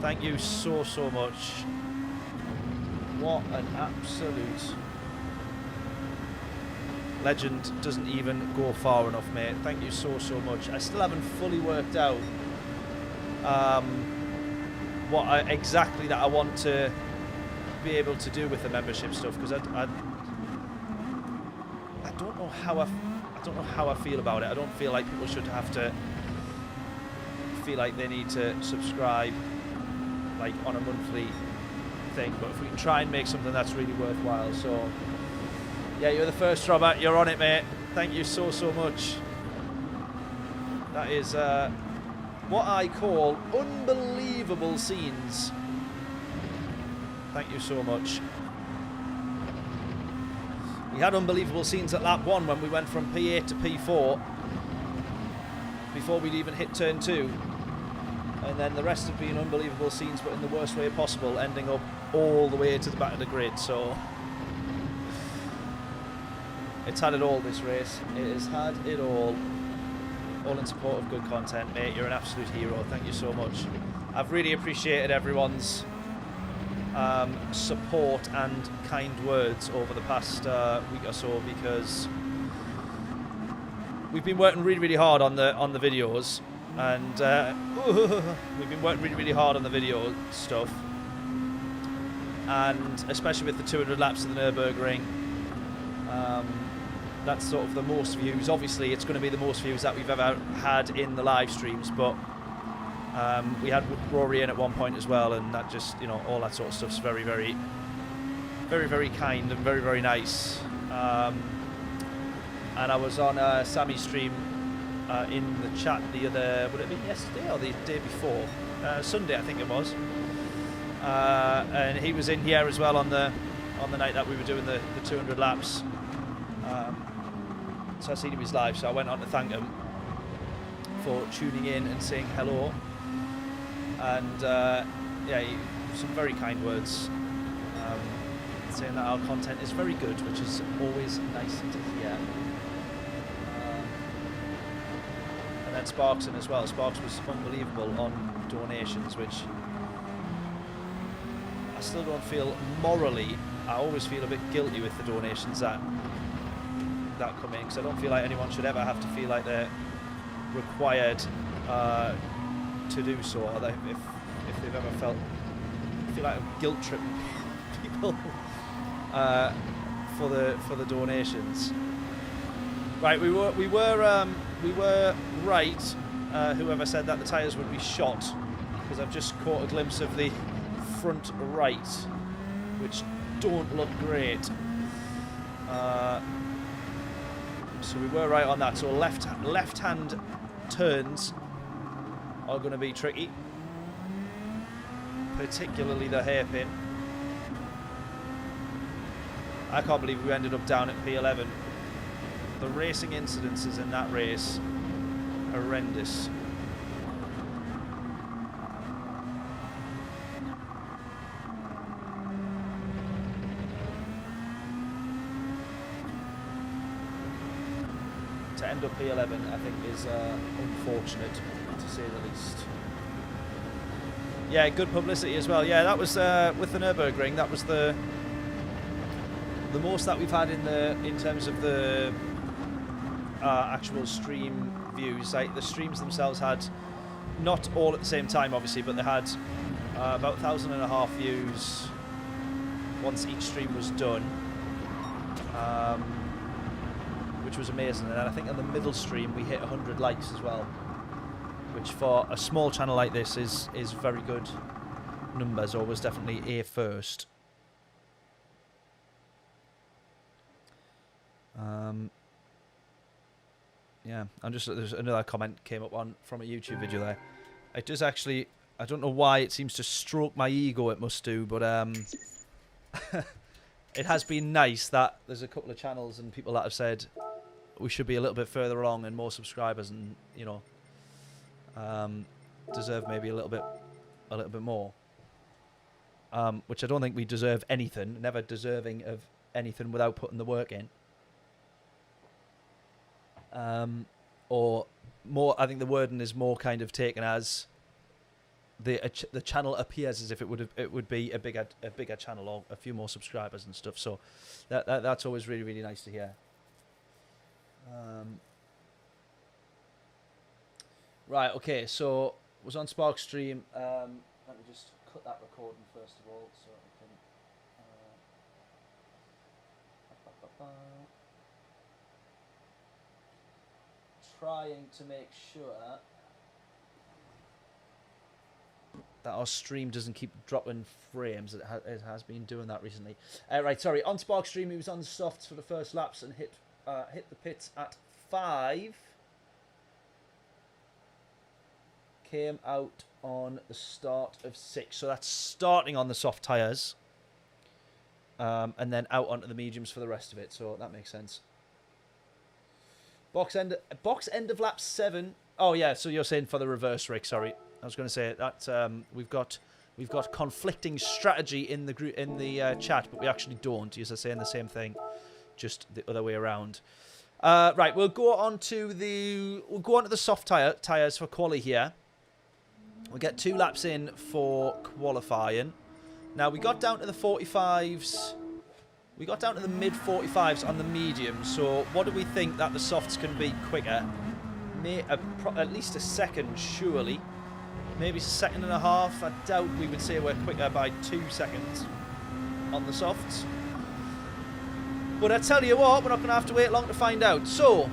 Thank you so, so much. What an absolute... Legend doesn't even go far enough, mate. Thank you so, so much. I still haven't fully worked out... what exactly that I want to be able to do with the membership stuff, because I don't know how I don't know how I feel about it. I don't feel like people should have to feel like they need to subscribe like on a monthly thing, but if we can try and make something that's really worthwhile. So yeah, you're the first, Robert. You're on it, mate. Thank you so, so much. That is what I call unbelievable scenes. Thank you so much. We had unbelievable scenes at lap 1 when we went from P8 to P4 before we'd even hit turn 2, and then the rest have been unbelievable scenes, but in the worst way possible, ending up all the way to the back of the grid. So it's had it all, this race. It has had it all in support of good content, mate. You're an absolute hero. Thank you so much. I've really appreciated everyone's support and kind words over the past week or so, because we've been working really, really hard on the videos, and we've been working really, really hard on the video stuff, and especially with the 200 laps of the Nurburgring. That's sort of the most views. Obviously, it's going to be the most views that we've ever had in the live streams, but we had Rory in at one point as well, and that just, you know, all that sort of stuff's very, very, very, very kind and very, very nice. And I was on Sammy's stream in the chat the other, would it have been yesterday or the day before? Sunday, I think it was. And he was in here as well on the night that we were doing the 200 laps. So I seen him was live, so I went on to thank him for tuning in and saying hello. And yeah, some very kind words, saying that our content is very good, which is always nice to hear. And then Sparks in as well. Sparks was unbelievable on donations, which I still don't feel morally. I always feel a bit guilty with the donations that come in, because I don't feel like anyone should ever have to feel like they're required to do so, or that if they've ever felt feel like I'm guilt tripping people for the donations. Right, we were right. Whoever said that the tyres would be shot, because I've just caught a glimpse of the front right, which don't look great. So we were right on that. So left-hand turns are going to be tricky, particularly the hairpin. I can't believe we ended up down at P11. The racing incidences in that race, horrendous. To end up P11, I think, is unfortunate, to say the least. Yeah, good publicity as well. Yeah, that was with the Nurburgring. That was the most that we've had in terms of the actual stream views. Like the streams themselves had, not all at the same time, obviously, but they had about 1,500 views once each stream was done. Which was amazing, and I think on the middle stream we hit 100 likes as well, which for a small channel like this is very good numbers, or was definitely a first. Yeah, there's another comment came up from a YouTube video there. It does actually, I don't know why it seems to stroke my ego, it must do, but it has been nice that there's a couple of channels and people that have said we should be a little bit further along and more subscribers, and you know, deserve maybe a little bit more. Which I don't think we deserve anything. Never deserving of anything without putting the work in. Or more, I think the wording is more kind of taken as the channel appears as if it would be a bigger channel or a few more subscribers and stuff. So that's always really, really nice to hear. Right, okay, so was on Spark Stream. Let me just cut that recording first of all, so I can trying to make sure that our stream doesn't keep dropping frames. It has been doing that recently. Right, sorry. On Spark Stream, he was on the softs for the first laps and hit the pits at 5. Came out on the start of 6. So that's starting on the soft tyres. And then out onto the mediums for the rest of it. So that makes sense. Box end of lap 7. Oh yeah, so you're saying for the reverse, Rick? Sorry, I was going to say that we've got conflicting strategy in the chat, but we actually don't. You're saying the same thing, just the other way around. Right, we'll go on to the soft tires for quali here. We'll get 2 laps in for qualifying. Now we got down to the 45s. We got down to the mid 45s on the medium. So what do we think that the softs can be quicker? At least a second, surely. Maybe a second and a half. I doubt we would say we're quicker by 2 seconds on the softs. But I tell you what, we're not going to have to wait long to find out. So,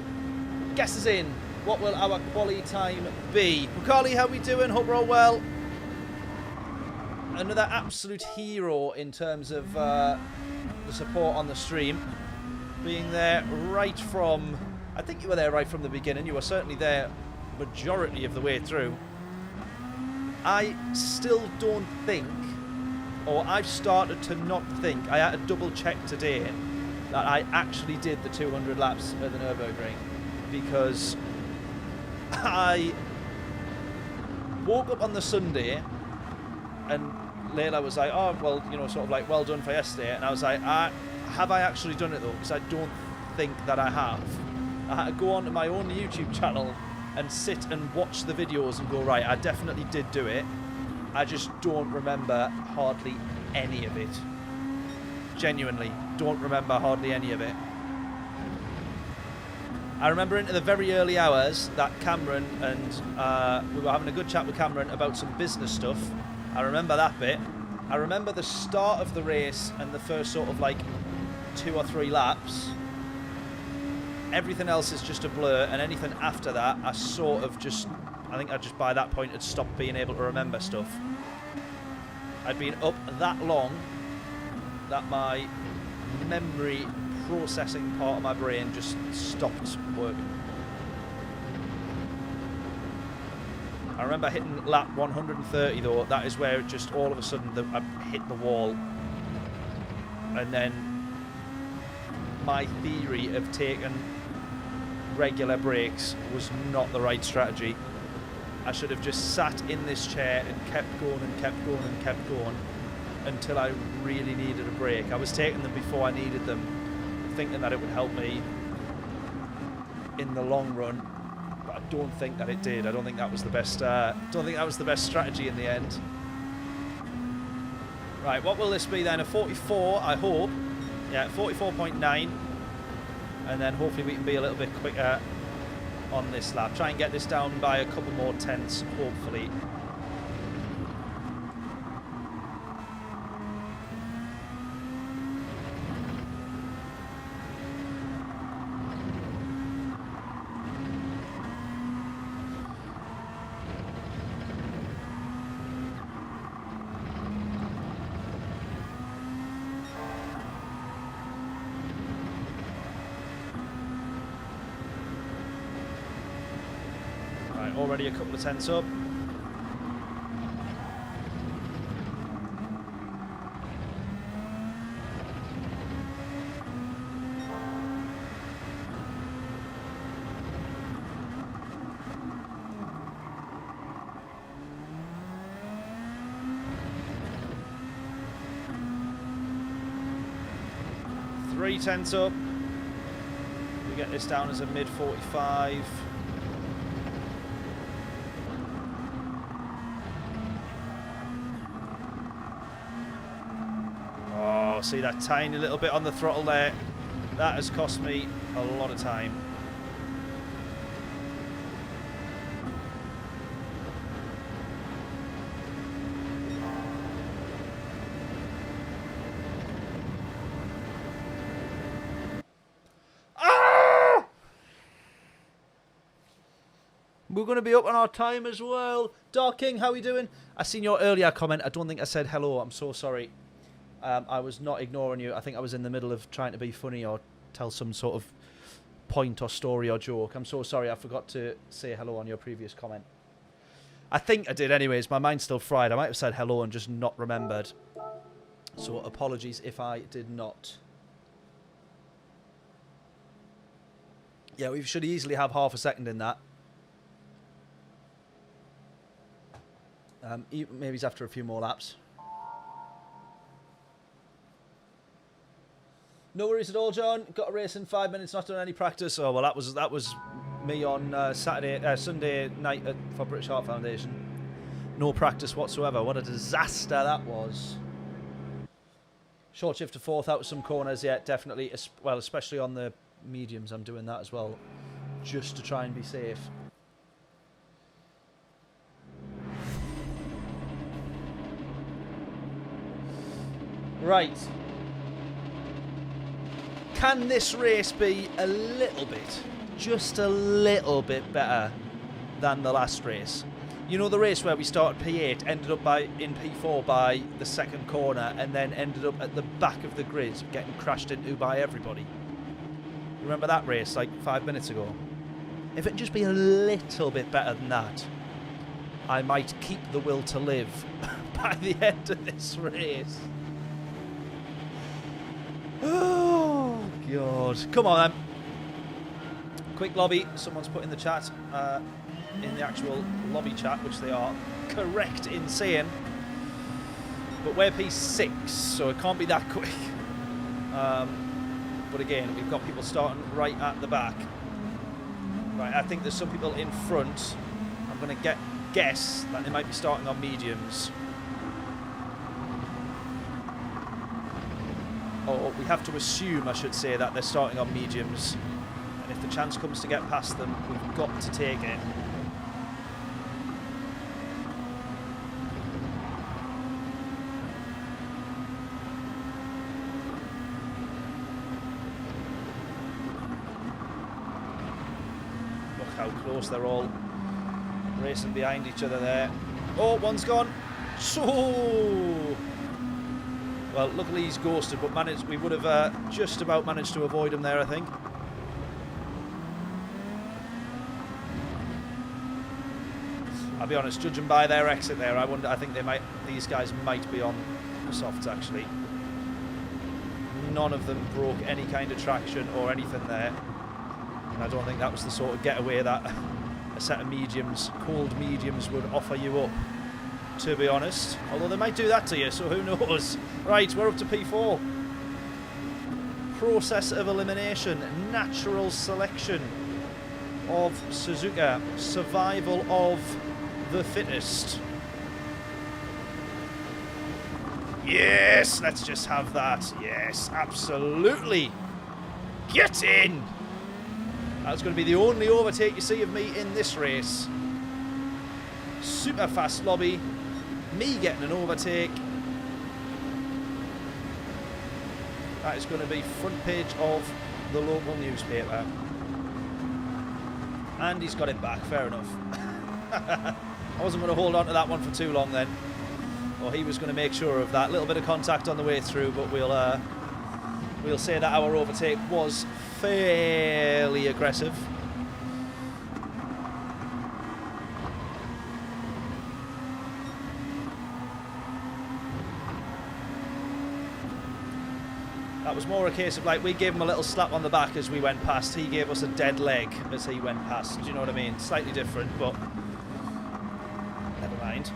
guesses in. What will our quali time be? Bukali, how we doing? Hope we're all well. Another absolute hero in terms of the support on the stream. Being there right from... I think you were there right from the beginning. You were certainly there majority of the way through. I still don't think, or I've started to not think, I had to double check today that I actually did the 200 laps at the Nurburgring, because I woke up on the Sunday and Layla was like, oh, well, you know, sort of like, well done for yesterday. And I was like, have I actually done it though? Because I don't think that I have. I had to go onto my own YouTube channel and sit and watch the videos and go, right, I definitely did do it. I just don't remember hardly any of it. Genuinely, don't remember hardly any of it. I remember into the very early hours that Cameron and we were having a good chat with Cameron about some business stuff. I remember that bit. I remember the start of the race and the first sort of like 2 or 3 laps. Everything else is just a blur, and anything after that, I sort of just, I think I just by that point had stopped being able to remember stuff. I'd been up that long that my memory processing part of my brain just stopped working. I remember hitting lap 130 though. That is where it just all of a sudden I hit the wall. And then my theory of taking regular brakes was not the right strategy. I should have just sat in this chair and kept going and kept going and kept going until I really needed a break. I was taking them before I needed them, thinking that it would help me in the long run. But I don't think that it did. I don't think that was the best. Don't think that was the best strategy in the end. Right, what will this be then? A 44, I hope. Yeah, 44.9, and then hopefully we can be a little bit quicker on this lap. Try and get this down by a couple more tenths, hopefully. Already a couple of tenths up. Three tenths up. We get this down as a mid 45. See that tiny little bit on the throttle there? That has cost me a lot of time. Ah! We're going to be up on our time as well. Dark King, how are we doing? I seen your earlier comment. I don't think I said hello. I'm so sorry. I was not ignoring you. I think I was in the middle of trying to be funny or tell some sort of point or story or joke. I'm so sorry. I forgot to say hello on your previous comment. I think I did anyways. My mind's still fried. I might have said hello and just not remembered. So apologies if I did not. Yeah, we should easily have half a second in that. Maybe it's after a few more laps. No worries at all, John. Got a race in 5 minutes, not done any practice. Oh well, that was me on Sunday night for British Heart Foundation. No practice whatsoever. What a disaster that was. Short shift to fourth out with some corners, yeah, definitely. Well, especially on the mediums, I'm doing that as well, just to try and be safe. Right. Can this race be a little bit, just a little bit better than the last race? You know, the race where we started P8, ended up in P4 by the second corner, and then ended up at the back of the grid, getting crashed into by everybody. Remember that race, like 5 minutes ago? If it'd just be a little bit better than that, I might keep the will to live by the end of this race. Oh, God. Come on, then. Quick lobby. Someone's put in the chat, in the actual lobby chat, which they are correct in saying. But we're P6, so it can't be that quick. But again, we've got people starting right at the back. Right, I think there's some people in front. I'm going to guess that they might be starting on mediums. Or we have to assume, I should say, that they're starting on mediums. And if the chance comes to get past them, we've got to take it. Look how close they're all racing behind each other there. Oh, one's gone. So Well, luckily he's ghosted, but we would have just about managed to avoid him there, I think. I'll be honest, judging by their exit there, I think these guys might be on the softs actually. None of them broke any kind of traction or anything there. And I don't think that was the sort of getaway that a set of mediums, cold mediums, would offer you up, to be honest. Although they might do that to you, so who knows. Right, we're up to P4. Process of elimination, natural selection of Suzuka, survival of the fittest. Yes, let's just have that. Yes, absolutely. Get in. That's going to be the only overtake you see of me in this race. Super fast lobby. Me getting an overtake. That is going to be front page of the local newspaper. And he's got it back, fair enough. I wasn't going to hold on to that one for too long then. Or he was going to make sure of that. Little bit of contact on the way through, but we'll say that our overtake was fairly aggressive. That was more a case of like we gave him a little slap on the back as we went past. He gave us a dead leg as he went past. Do you know what I mean? Slightly different, but never mind.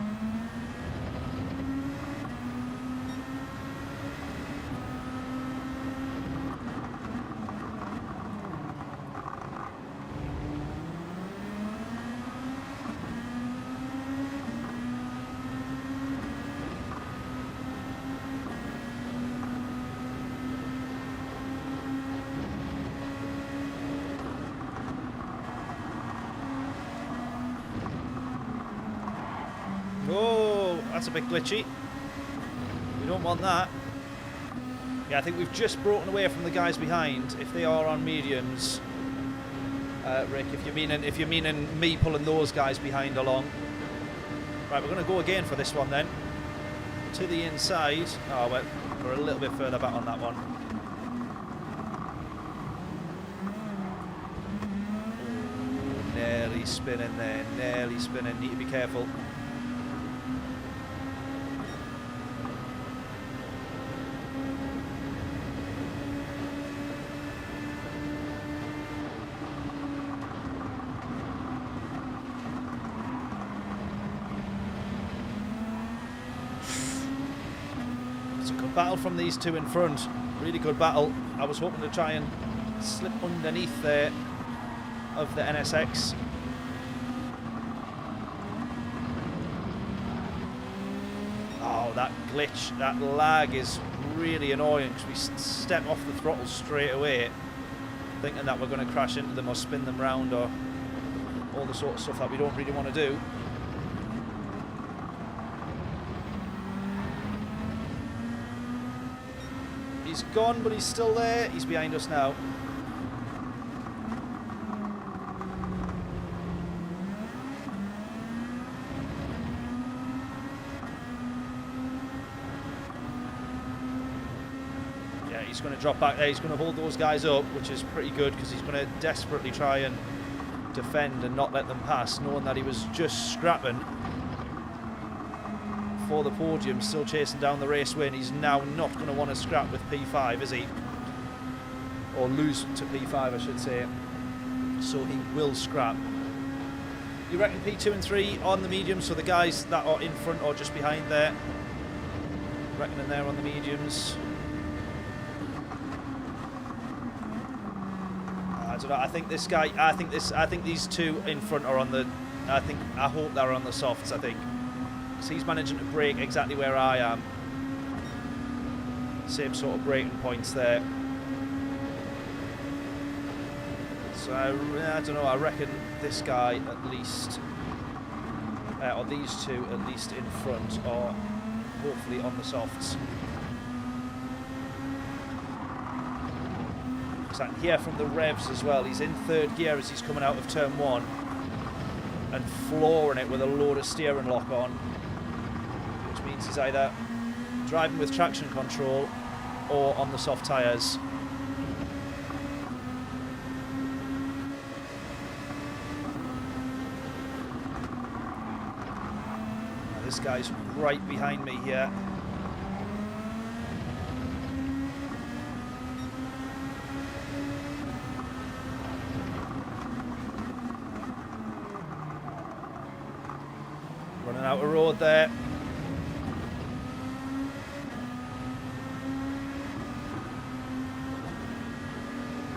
Oh, that's a bit glitchy. We don't want that. Yeah, I think we've just broken away from the guys behind. If they are on mediums, Rick, if you're meaning me pulling those guys behind along. Right, we're going to go again for this one then. To the inside. Oh, well, we're a little bit further back on that one. Oh, nearly spinning there. Nearly spinning. Need to be careful. Battle from these two in front. Really good battle. I was hoping to try and slip underneath there of the NSX. Oh, that glitch, that lag is really annoying because we step off the throttle straight away thinking that we're going to crash into them or spin them round or all the sort of stuff that we don't really want to do. He's gone, but he's still there. He's behind us now. Yeah, he's going to drop back there. He's going to hold those guys up, which is pretty good because he's going to desperately try and defend and not let them pass, knowing that he was just scrapping for the podium, still chasing down the race win. He's now not going to want to scrap with P5, is he? Or lose to P5, I should say. So he will scrap. You reckon P2 and 3 on the mediums, so the guys that are in front or just behind there? Reckoning there on the mediums. I don't know. I think this guy. I think these two in front are on the. I hope they're on the softs. I think. So he's managing to brake exactly where I am. Same sort of braking points there. So I don't know. I reckon this guy at least, or these two at least in front, are hopefully on the softs. So I can hear from the revs as well. He's in third gear as he's coming out of turn 1 and flooring it with a load of steering lock on. Means he's either driving with traction control or on the soft tyres. This guy's right behind me here. Running out of road there.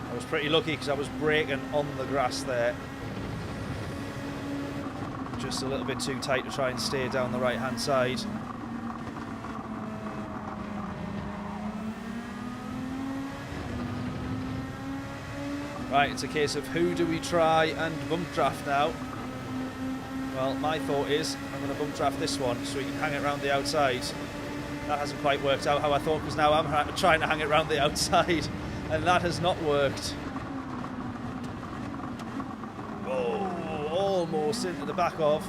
I was pretty lucky because I was braking on the grass there. Just a little bit too tight to try and stay down the right hand side. Right, it's a case of who do we try and bump draft now. Well, my thought is I'm going to bump draft this one so we can hang it around the outside. That hasn't quite worked out how I thought, because now I'm trying to hang it around the outside and that has not worked. Almost into the back of.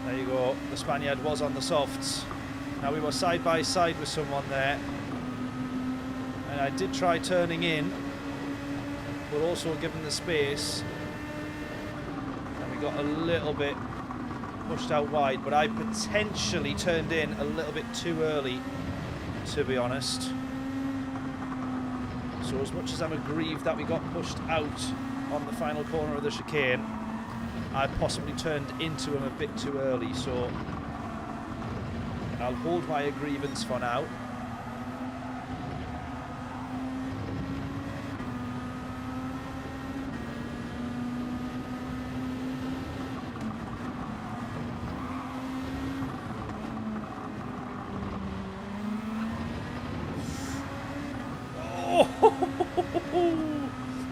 There you go. The Spaniard was on the softs. Now we were side by side with someone there. And I did try turning in, but also given the space. And we got a little bit pushed out wide, but I potentially turned in a little bit too early, to be honest. So as much as I'm aggrieved that we got pushed out on the final corner of the chicane, I possibly turned into him a bit too early, so I'll hold my aggrievance for now.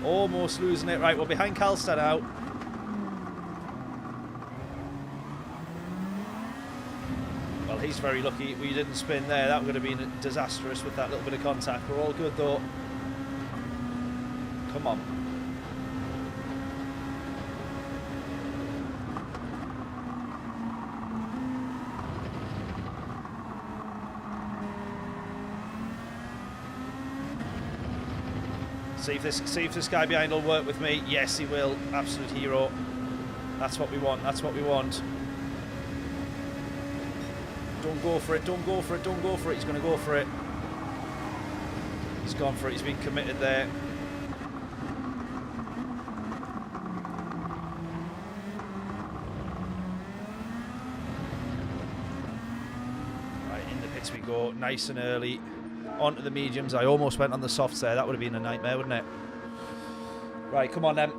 Almost losing it. Right, we're behind Calster now. Well, he's very lucky we didn't spin there. That would have been disastrous with that little bit of contact. We're all good though. Come on. See if this guy behind will work with me. Yes, he will. Absolute hero. That's what we want. That's what we want. Don't go for it. Don't go for it. Don't go for it. He's going to go for it. He's gone for it. He's been committed there. Right, in the pits we go. Nice and early. Onto the mediums. I almost went on the softs there. That would have been a nightmare, wouldn't it? Right, come on then.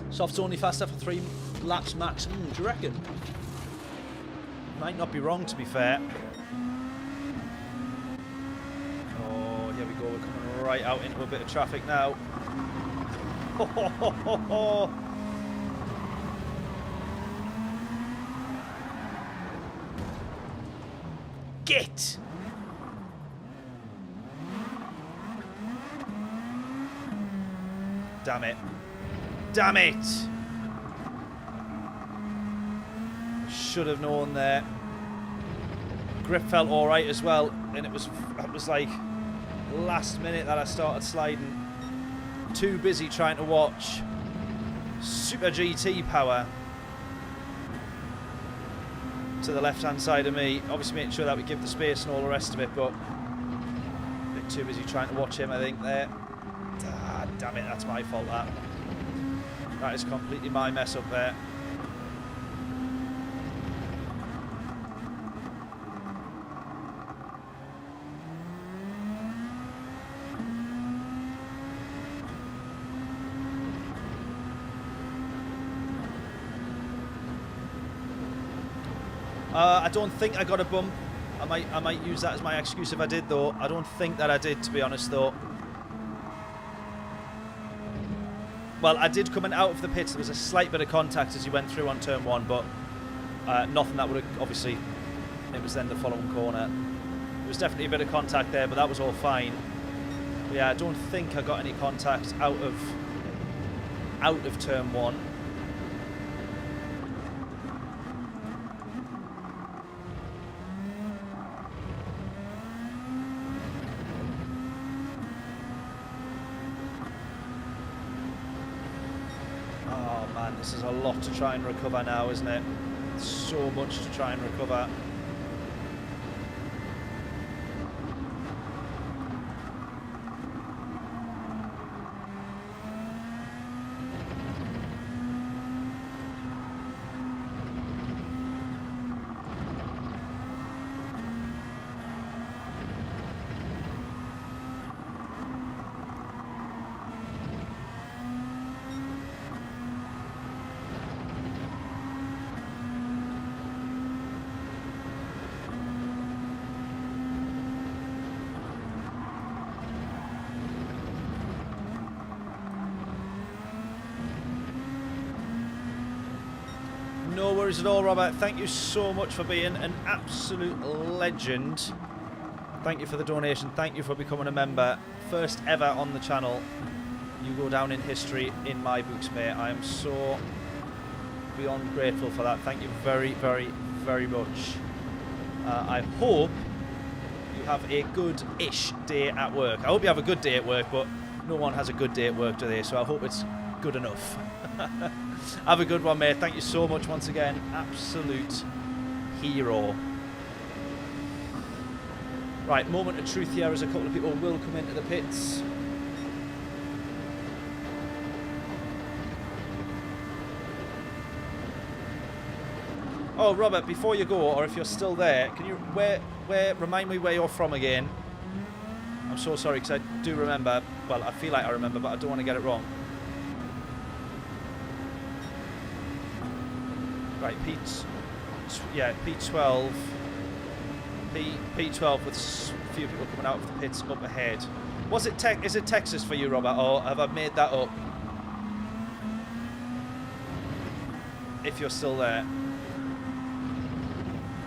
Softs only faster for 3 laps max. Do you reckon? Might not be wrong, to be fair. Oh, here we go. We're coming right out into a bit of traffic now. Ho, ho, ho, ho, ho. Get! Damn it. Damn it! Should have known there. Grip felt alright as well, and it was like last minute that I started sliding. Too busy trying to watch Super GT power to the left hand side of me, obviously making sure that we give the space and all the rest of it, but a bit too busy trying to watch him, I think, there. Ah, damn it, that's my fault, that is completely my mess up there. I don't think I got a bump. I might use that as my excuse if I did, though. I don't think that I did, to be honest, though. Well, I did coming out of the pits. There was a slight bit of contact as you went through on turn 1, but nothing that would have, obviously, it was then the following corner was definitely a bit of contact there, but that was all fine. But yeah, I don't think I got any contact out of turn 1. Oh man, this is a lot to try and recover now, isn't it? So much to try and recover. No worries at all, Robert. Thank you so much for being an absolute legend. Thank you for the donation. Thank you for becoming a member. First ever on the channel. You go down in history in my books, mate. I am so beyond grateful for that. Thank you very, very, very much. I hope you have a good-ish day at work. I hope you have a good day at work, but no one has a good day at work today, so I hope it's good enough. Have a good one, mate. Thank you so much once again. Absolute hero. Right, moment of truth here as a couple of people will come into the pits. Oh, Robert, before you go, or if you're still there, can you remind me where you're from again? I'm so sorry, because I do remember. Well, I feel like I remember, but I don't want to get it wrong. Right, P12. P12 with a few people coming out of the pits up ahead. Is it Texas for you, Robert, or have I made that up? If you're still there.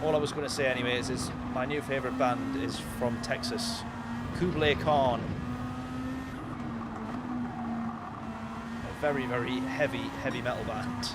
All I was going to say anyways is my new favourite band is from Texas. Kublai Khan. A very, very heavy metal band.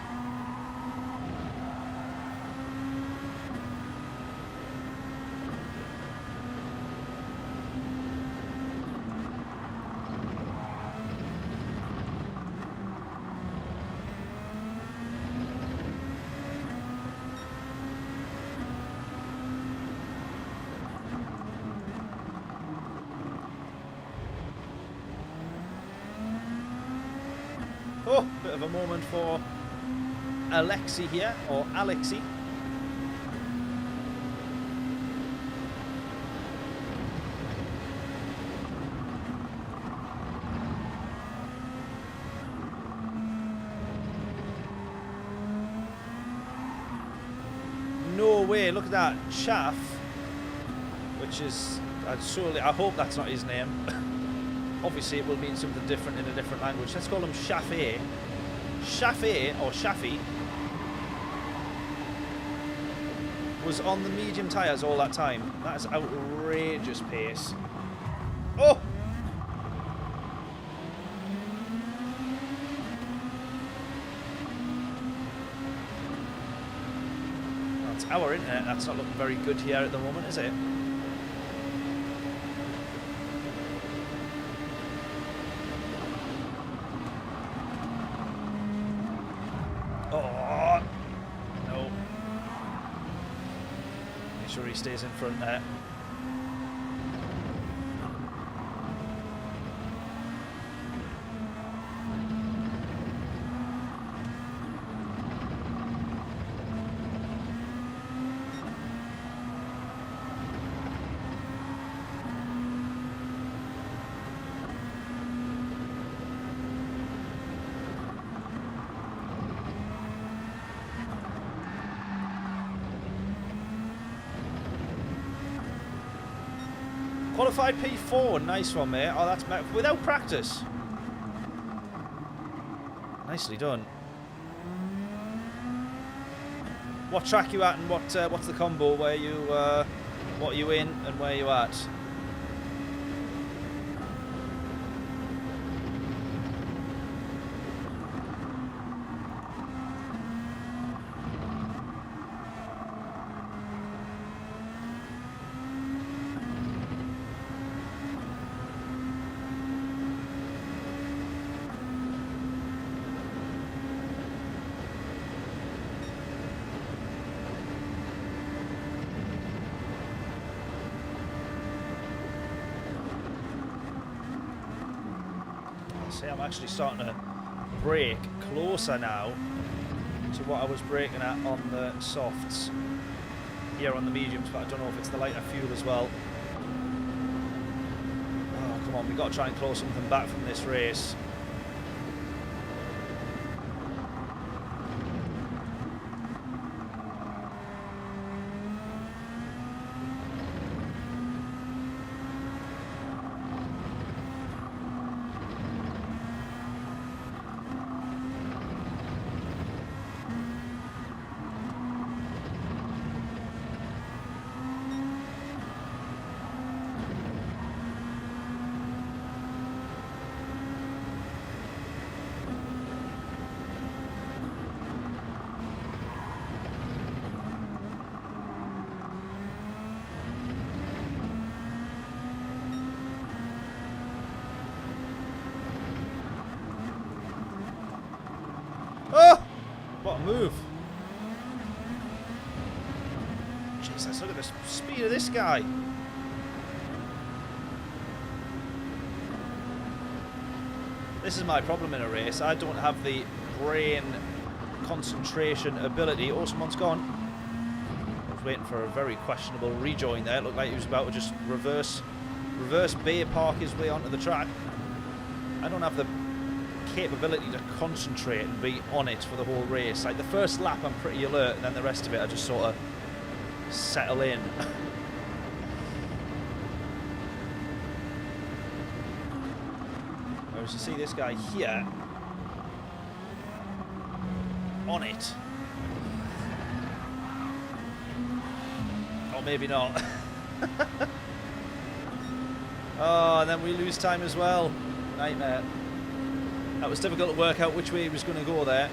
Oh, bit of a moment for Alexi here, or Alexi. No way, look at that, Chaff, which is, I hope that's not his name. Obviously, it will mean something different in a different language. Let's call him Shafi. Shafi, or Shafi, was on the medium tyres all that time. That is outrageous pace. Oh! That's our internet. That's not looking very good here at the moment, is it? Oh, no. Make sure he stays in front there. Qualified P4, nice one, mate. Oh, that's without practice. Nicely done. What track you at, and what's the combo where you what are you in and where are you at? See, I'm actually starting to brake closer now to what I was braking at on the softs here on the mediums, but I don't know if it's the lighter fuel as well. Oh, come on, we've got to try and claw something back from this race. Oh! What a move. Jesus, look at the speed of this guy. This is my problem in a race. I don't have the brain concentration ability. Oh, someone's gone. I was waiting for a very questionable rejoin there. It looked like he was about to just reverse bay park his way onto the track. I don't have the capability to concentrate and be on it for the whole race. Like the first lap I'm pretty alert, and then the rest of it I just sort of settle in. Whereas you see this guy here on it. Or maybe not. Oh, and then we lose time as well. Nightmare. That was difficult to work out which way he was going to go there.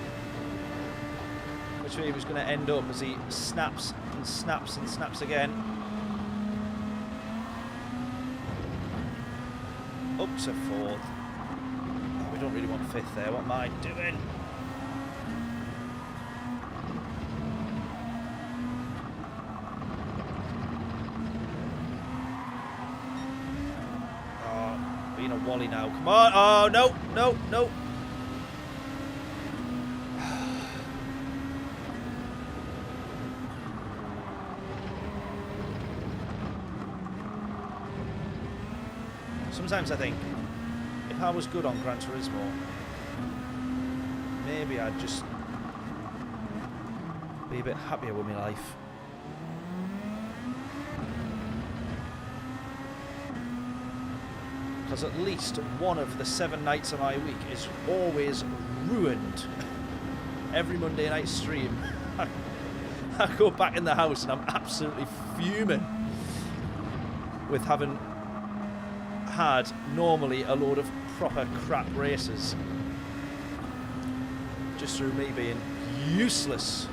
Which way he was going to end up as he snaps and snaps and snaps again. Up to fourth. Oh, we don't really want fifth there. What am I doing? Oh, being a Wally now. Come on. Oh, no, no, no. Sometimes I think, if I was good on Gran Turismo, maybe I'd just be a bit happier with my life. Because at least one of the 7 nights of my week is always ruined. Every Monday night stream, I go back in the house and I'm absolutely fuming with having had normally a load of proper crap races just through me being useless.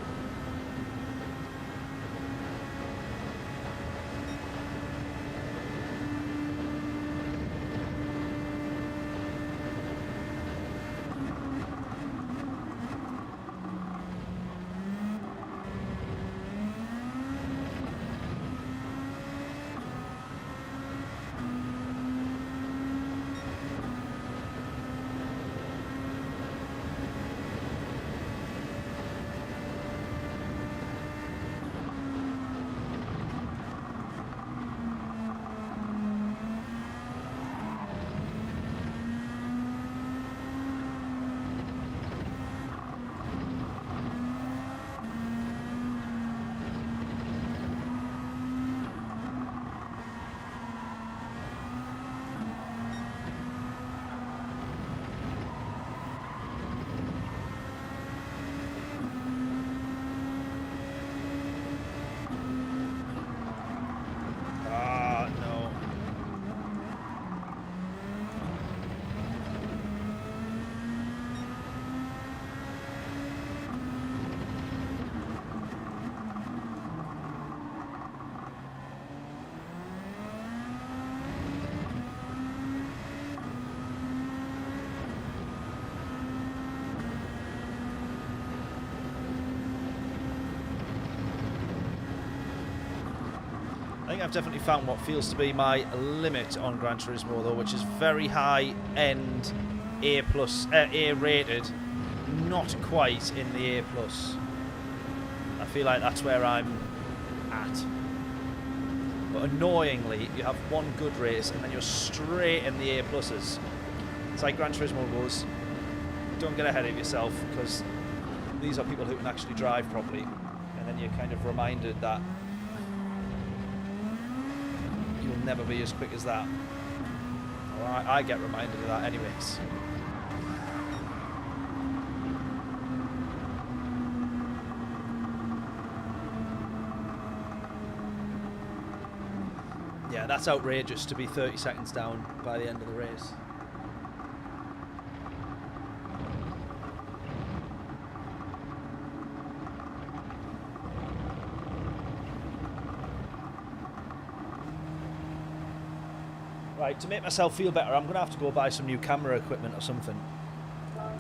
think I've definitely found what feels to be my limit on Gran Turismo, though, which is very high-end A rated, not quite in the A+. I feel like that's where I'm at. But annoyingly, you have one good race and then you're straight in the A+. It's like Gran Turismo goes, don't get ahead of yourself, because these are people who can actually drive properly. And then you're kind of reminded that you'll never be as quick as that. Well, I get reminded of that anyways. Yeah, that's outrageous to be 30 seconds down by the end of the race. Right, to make myself feel better, I'm going to have to go buy some new camera equipment or something. I'm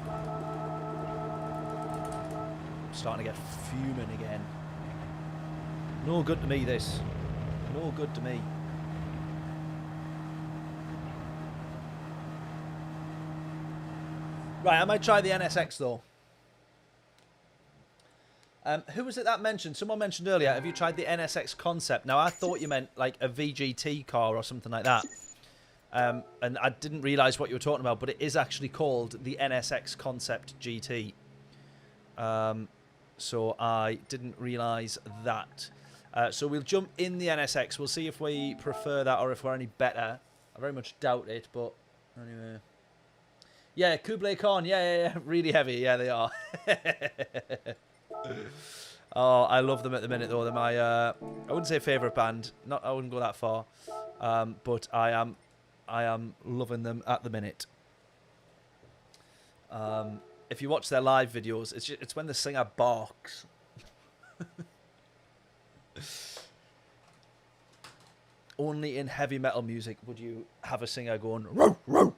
starting to get fuming again. No good to me, this. No good to me. Right, I might try the NSX though. Who was it that mentioned? Someone mentioned earlier, have you tried the NSX concept? Now, I thought you meant like a VGT car or something like that. And I didn't realise what you were talking about, but it is actually called the NSX Concept GT. So I didn't realise that. So we'll jump in the NSX. We'll see if we prefer that or if we're any better. I very much doubt it, but anyway. Yeah, Kublai Khan. Yeah. Really heavy. Yeah, they are. Oh, I love them at the minute, though. They're my, I wouldn't say favourite band. I wouldn't go that far. But I am loving them at the minute. If you watch their live videos, it's when the singer barks. Only in heavy metal music would you have a singer going row, row.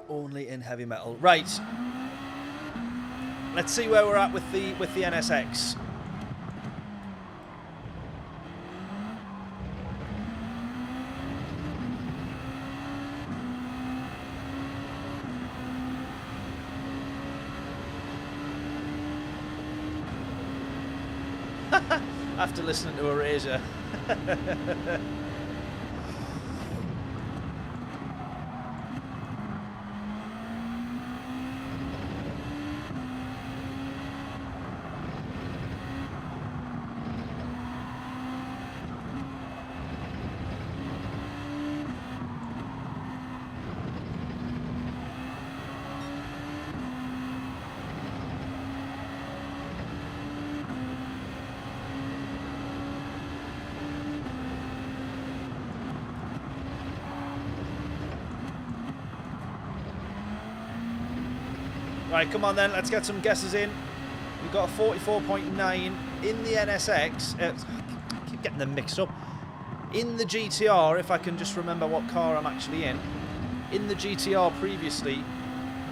Only in heavy metal. Right. Let's see where we're at with the NSX. After listening to Erasure. Right, come on then, let's get some guesses in. We've got a 44.9 in the NSX. I keep getting them mixed up. In the GTR, if I can just remember what car I'm actually in. In the GTR previously,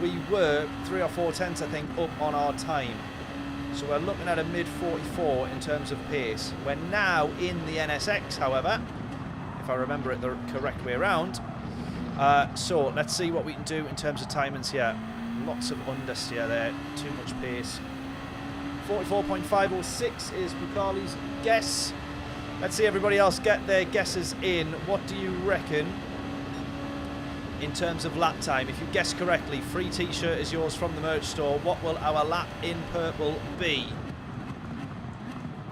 we were 3 or 4 tenths, I think, up on our time. So we're looking at a mid-44 in terms of pace. We're now in the NSX, however, if I remember it the correct way around. So let's see what we can do in terms of timings here. Lots of understeer there, too much pace. 44.506 is Bukali's guess. Let's see everybody else get their guesses in. What do you reckon in terms of lap time? If you guess correctly, free t-shirt is yours from the merch store. What will our lap in purple be?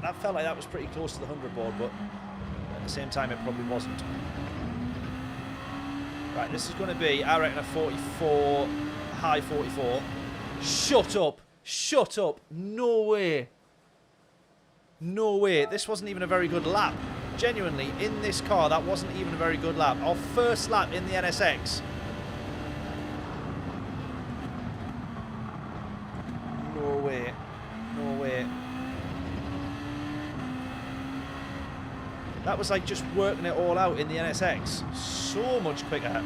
That felt like that was pretty close to the 100 board, but at the same time it probably wasn't. Right, this is going to be, I reckon, a 44... high 44. Shut up. Shut up. No way. No way. This wasn't even a very good lap. Genuinely, in this car, that wasn't even a very good lap. Our first lap in the NSX. No way. No way. That was like just working it all out in the NSX. So much quicker.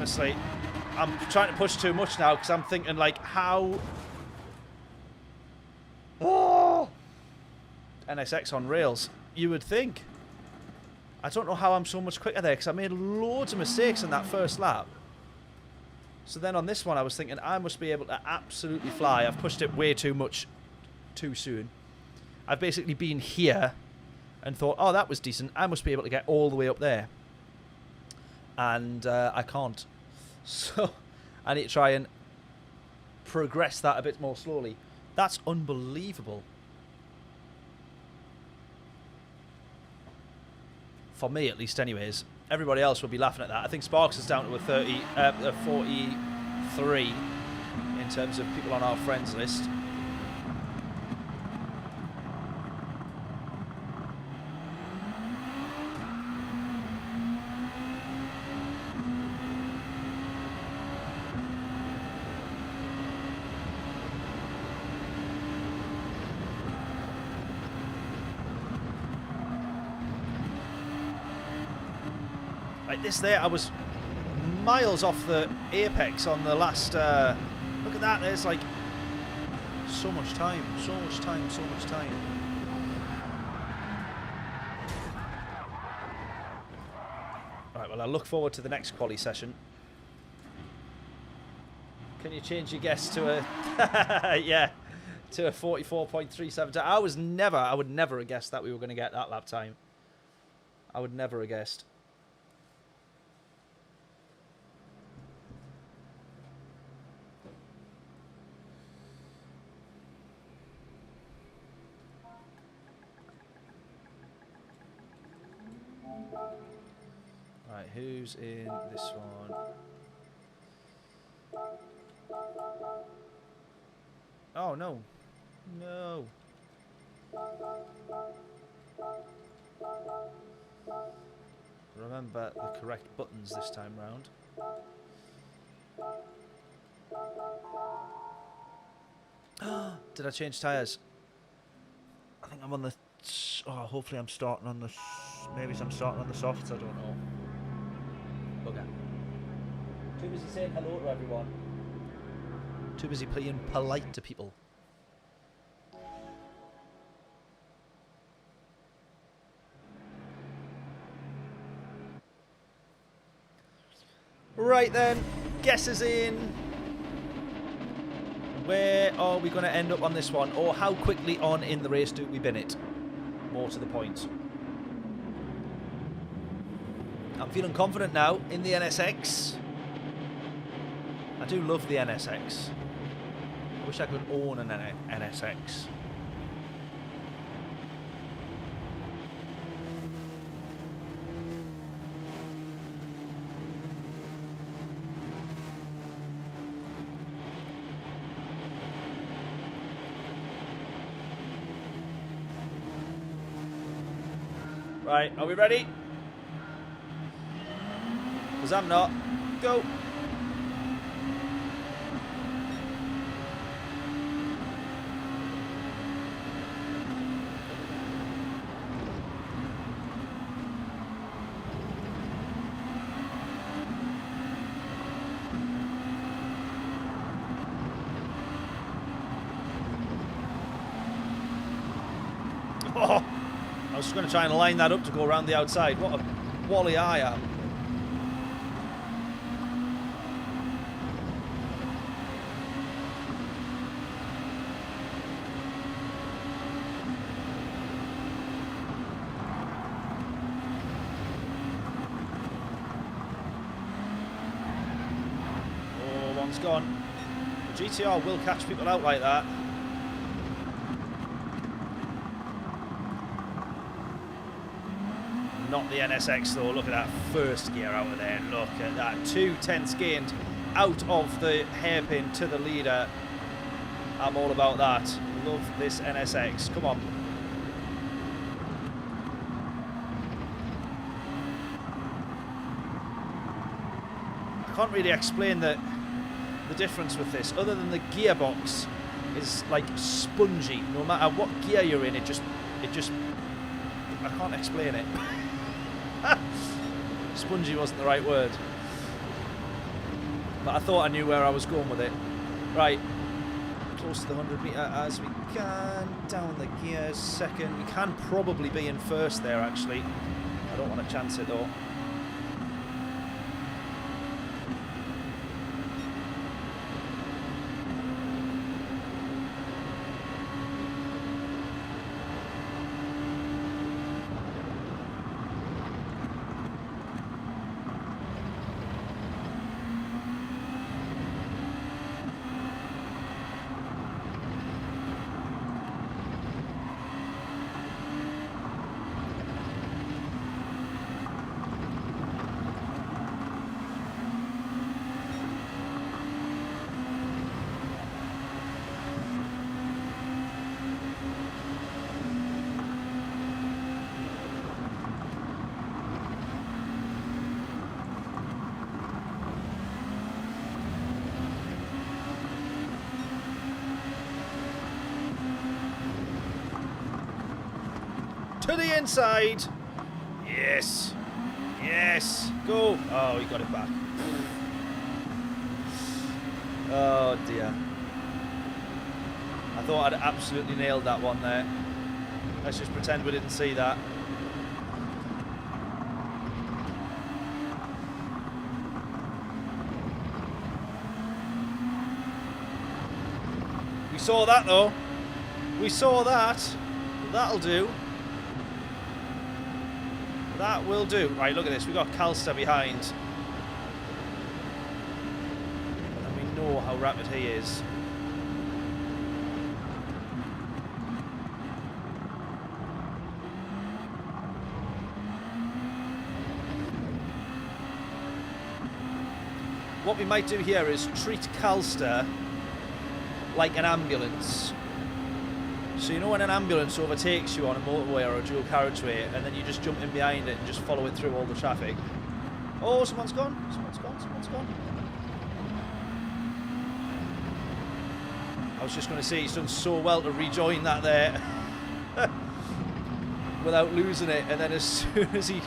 honestly. I'm trying to push too much now because I'm thinking, like, how... Oh! NSX on rails. You would think. I don't know how I'm so much quicker there because I made loads of mistakes in that first lap. So then on this one, I was thinking I must be able to absolutely fly. I've pushed it way too much too soon. I've basically been here and thought, oh, that was decent. I must be able to get all the way up there. And I can't. So I need to try and progress that a bit more slowly. That's unbelievable. For me, at least, anyways. Everybody else will be laughing at that. I think Sparks is down to a 43 in terms of people on our friends list. Like this there, I was miles off the apex on the last... look at that, there's like so much time, so much time, so much time. Right, well, I look forward to the next quali session. Can you change your guess to a... yeah, to a 44.37? I would never have guessed that we were going to get that lap time. I would never have guessed. Right, who's in this one? Oh, no. No. Remember the correct buttons this time round. Did I change tyres? I think I'm on the... Oh, hopefully I'm starting on the... Maybe I'm starting on the softs, I don't know. Okay. Too busy saying hello to everyone. Too busy being polite to people. Right then, guesses in. Where are we going to end up on this one? Or how quickly on in the race do we bin it? More to the point. I'm feeling confident now in the NSX. I do love the NSX. I wish I could own an NSX. Right, are we ready? Because I'm not. Go! Oh! I was going to try and line that up to go around the outside. What a wally I am. Oh, one's gone. The GTR will catch people out like that. Not the NSX though. Look at that first gear out of there. Look at that. 2/10 gained out of the hairpin to the leader. I'm all about that. Love this NSX. Come on. I can't really explain the difference with this other than the gearbox is like spongy. No matter what gear you're in, it just I can't explain it. Spongy wasn't the right word. But I thought I knew where I was going with it. Right. Close to the 100 metre as we can. Down the gears. Second. We can probably be in first there, actually. I don't want to chance it, though. To the inside. Yes. Yes. Go. Oh, he got it back. Oh, dear. I thought I'd absolutely nailed that one there. Let's just pretend we didn't see that. We saw that, though. We saw that. That'll do. That will do. Right, look at this. We got Calster behind. And we know how rapid he is. What we might do here is treat Calster like an ambulance. So you know when an ambulance overtakes you on a motorway or a dual carriageway and then you just jump in behind it and just follow it through all the traffic. Oh, someone's gone. Someone's gone. Someone's gone. I was just going to say he's done so well to rejoin that there without losing it, and then as soon as he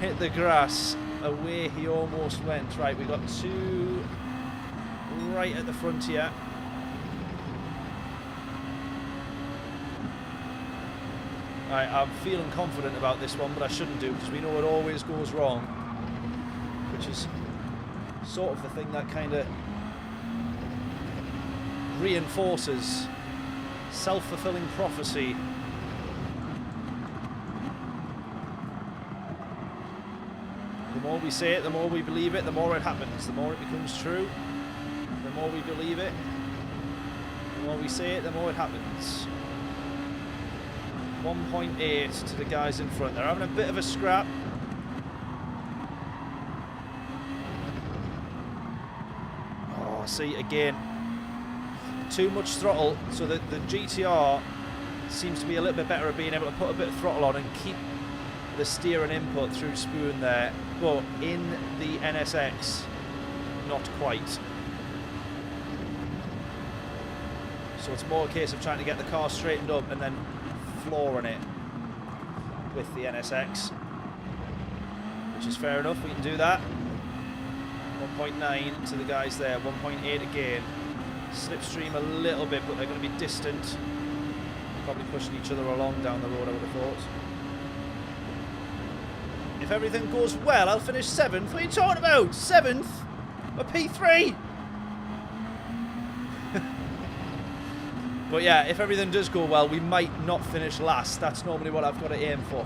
hit the grass, away he almost went. Right, we got two right at the front here. Right, I'm feeling confident about this one, but I shouldn't do because we know it always goes wrong, which is sort of the thing that kind of reinforces self-fulfilling prophecy. The more we say it, the more we believe it, the more it happens, the more it becomes true, the more we believe it, the more we say it, the more it happens. 1.8 to the guys in front. They're having a bit of a scrap. Oh, see, again, too much throttle, so that the GTR seems to be a little bit better at being able to put a bit of throttle on and keep the steering input through spoon there, but in the NSX, not quite. So it's more a case of trying to get the car straightened up and then flooring it with the NSX, which is fair enough. We can do that. 1.9 to the guys there. 1.8 again. Slipstream a little bit, but they're going to be distant. Probably pushing each other along down the road, I would have thought. If everything goes well, I'll finish 7th. What are you talking about? 7th? A P3? But yeah, if everything does go well, we might not finish last. That's normally what I've got to aim for.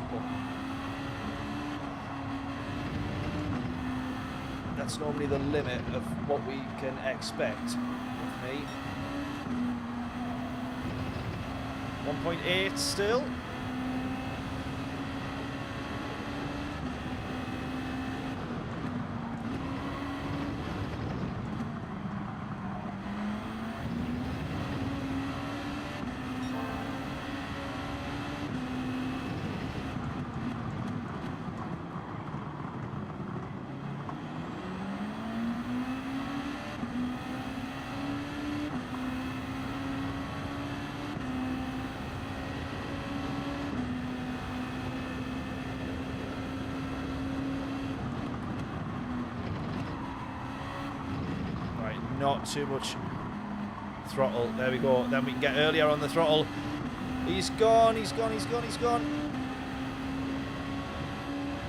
That's normally the limit of what we can expect with me. 1.8 still. not too much throttle. There we go. Then we can get earlier on the throttle. He's gone, he's gone, he's gone, he's gone.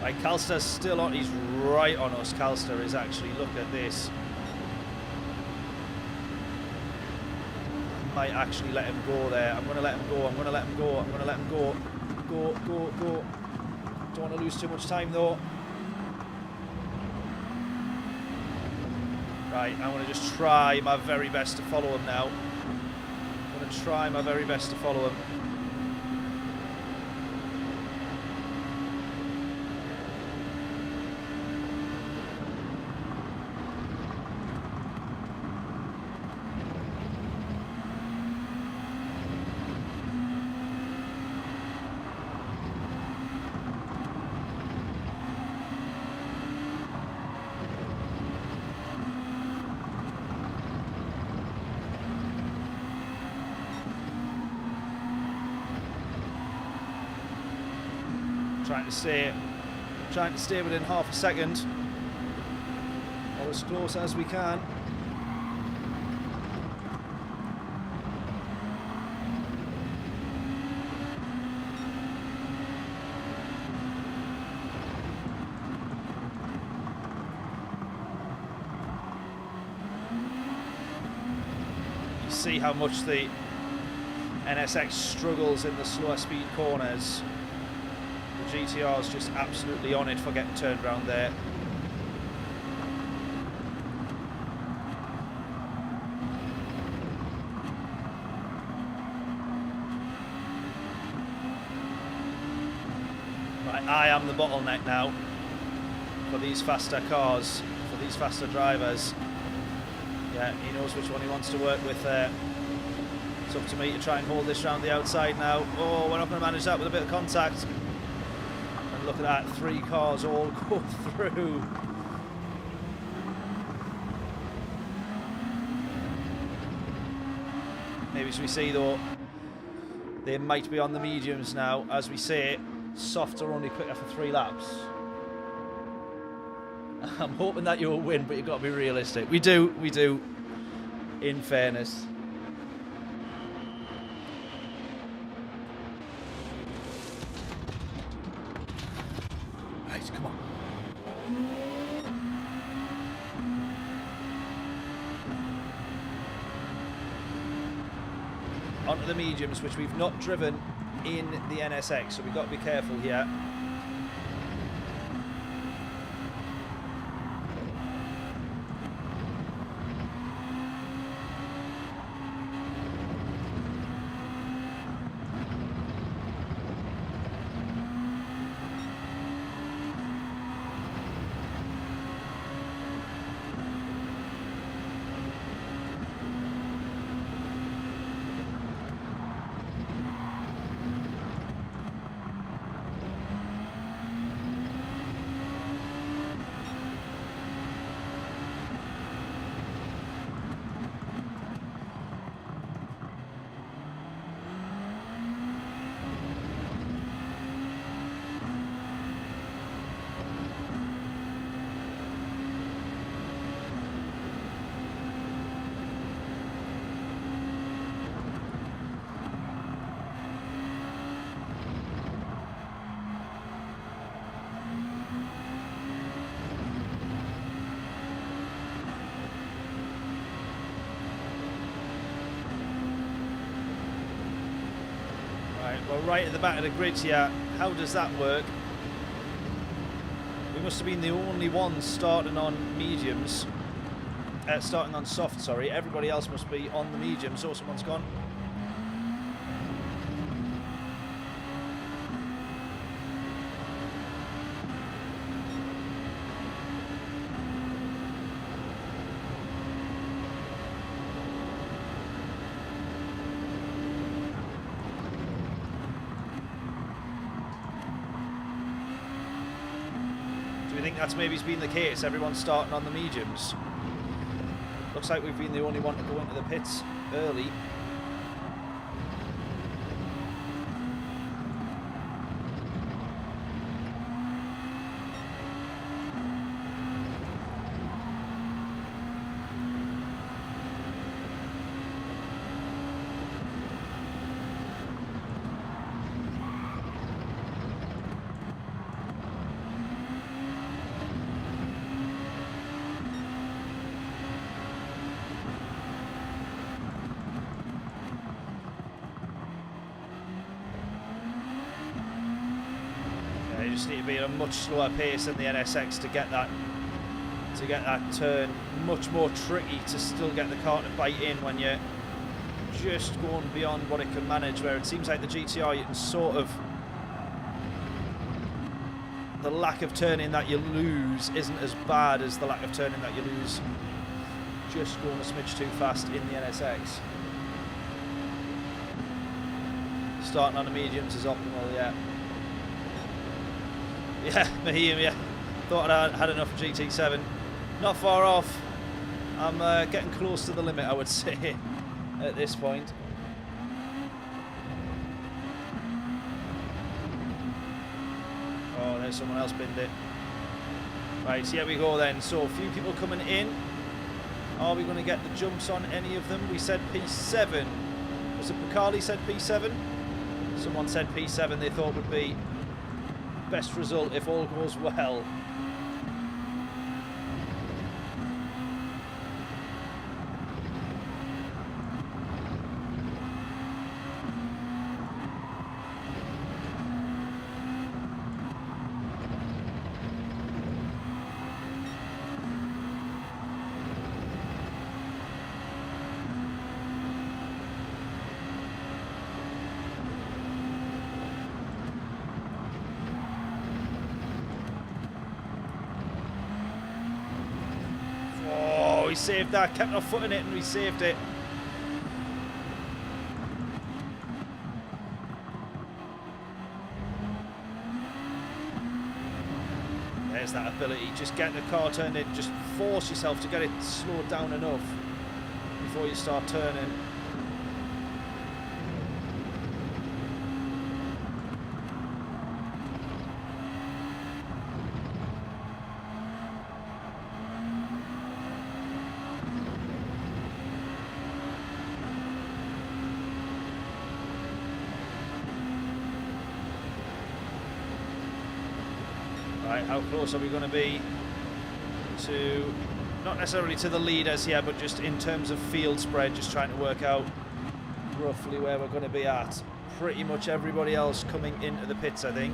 Right, Calster's still on. He's right on us. Calster is actually, look at this. Might actually let him go there. I'm going to let him go. I'm going to let him go. I'm going to let him go. Go, go, go. Don't want to lose too much time though. Right, I'm going to just try my very best to follow him now. I'm going to try my very best to follow him. Trying to stay within half a second, or as close as we can. You see how much the NSX struggles in the slower speed corners. GTR is just absolutely on it for getting turned around there. Right, I am the bottleneck now for these faster cars, for these faster drivers. Yeah, he knows which one he wants to work with there. It's up to me to try and hold this round the outside now. Oh, we're not going to manage that with a bit of contact. Look at that, 3 cars all go through. Maybe as we see though, they might be on the mediums now. As we say, softs are only quicker for 3 laps. I'm hoping that you'll win, but you've got to be realistic. We do, in fairness. Come on. Onto the mediums, which we've not driven in the NSX, so we've got to be careful here. We're right at the back of the grid here. How does that work? We must have been the only ones starting on mediums. Starting on soft, sorry. Everybody else must be on the mediums. Oh, someone's gone. I think that's maybe been the case. Everyone's starting on the mediums. Looks like we've been the only one to go into the pits early. just need to be at a much slower pace than the NSX to get that turn. Much more tricky to still get the car to bite in when you're just going beyond what it can manage, where it seems like the GTR you can sort of, the lack of turning that you lose isn't as bad as the lack of turning that you lose just going a smidge too fast in the NSX. Starting on the mediums is optimal, yeah. Yeah, Mahim, yeah. Thought I had enough of GT7. Not far off. I'm getting close to the limit, I would say, at this point. Oh, there's someone else binned it. Right, so here we go then. So a few people coming in. Are we going to get the jumps on any of them? We said P7. Was it Picali said P7? Someone said P7 they thought would be best result if all goes well. We saved that, kept our foot in it and we saved it. There's that ability, just get the car turned in, just force yourself to get it slowed down enough before you start turning. How close are we going to be to, not necessarily to the leaders here, but just in terms of field spread, just trying to work out roughly where we're going to be at. Pretty much everybody else coming into the pits, I think.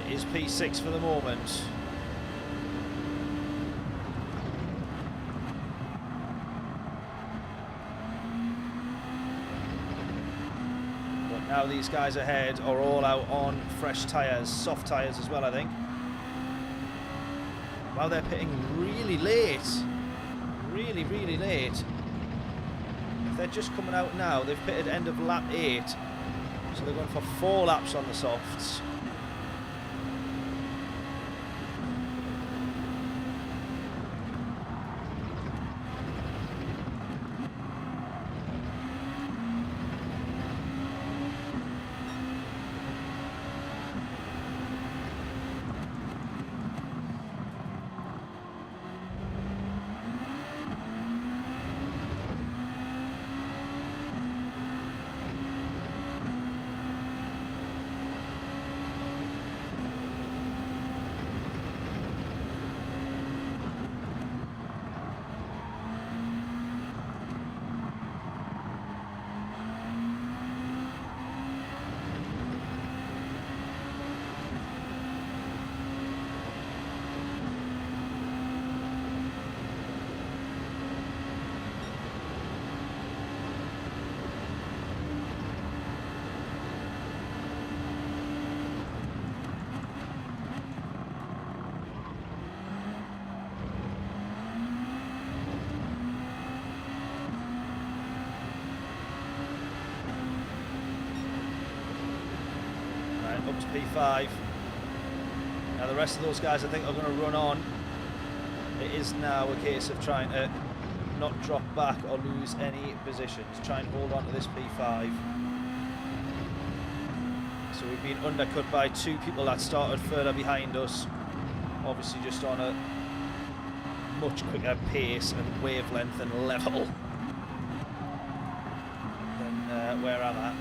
It is P6 for the moment. Now these guys ahead are all out on fresh tyres, soft tyres as well, I think. Wow, they're pitting really late. Really, really late. If they're just coming out now, they've pitted end of lap 8. So they're going for 4 laps on the softs. Up to P5. Now the rest of those guys I think are going to run on. It is now a case of trying to not drop back or lose any positions. Try and hold on to this P5. So we've been undercut by 2 people that started further behind us. Obviously just on a much quicker pace and wavelength and level than where I'm at.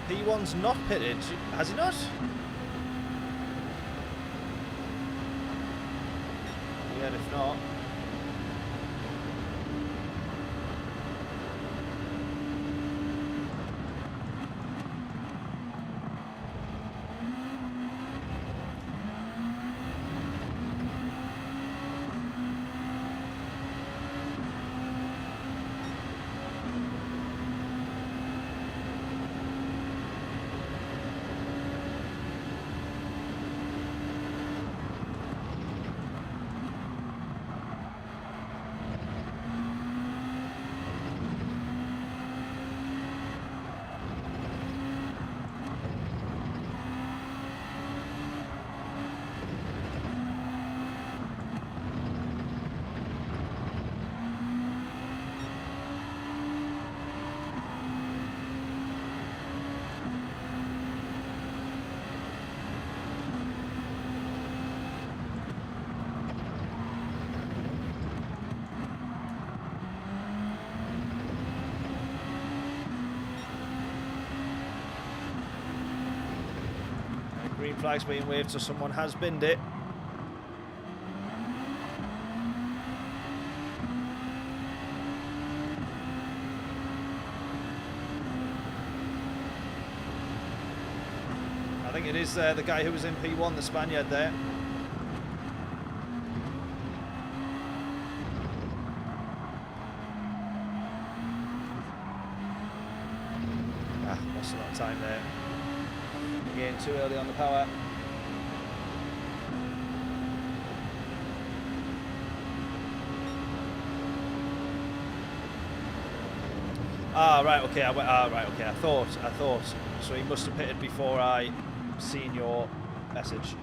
P1's not pitted. Has he not? Weird if not. Green flag's being waved, so someone has binned it. I think it is the guy who was in P1, the Spaniard there. Lost a lot of time there. Again, too early on the power. Right, okay. Right, okay. I thought. So he must have pitted before I seen your message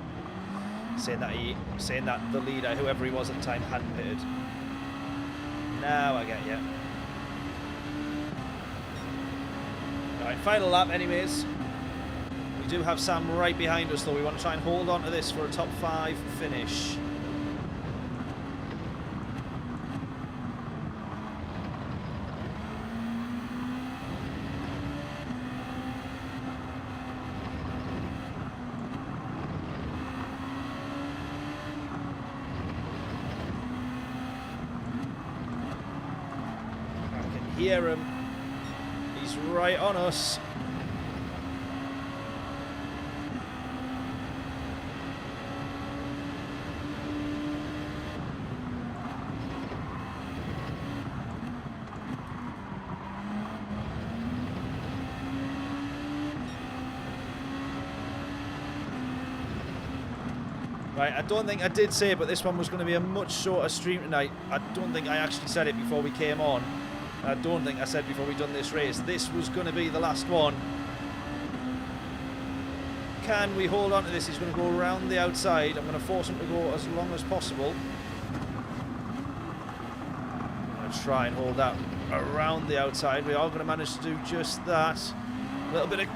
saying that the leader, whoever he was at the time, hadn't pitted. Now I get you. Right, final lap, anyways. We do have Sam right behind us, though. We want to try and hold on to this for a top 5 finish. I can hear him. He's right on us. Right, I don't think I did say it, but this one was going to be a much shorter stream tonight. I don't think I actually said it before we came on. I don't think I said before we done this race. This was going to be the last one. Can we hold on to this? He's going to go around the outside. I'm going to force him to go as long as possible. I'm going to try and hold that around the outside. We are going to manage to do just that. A little bit of...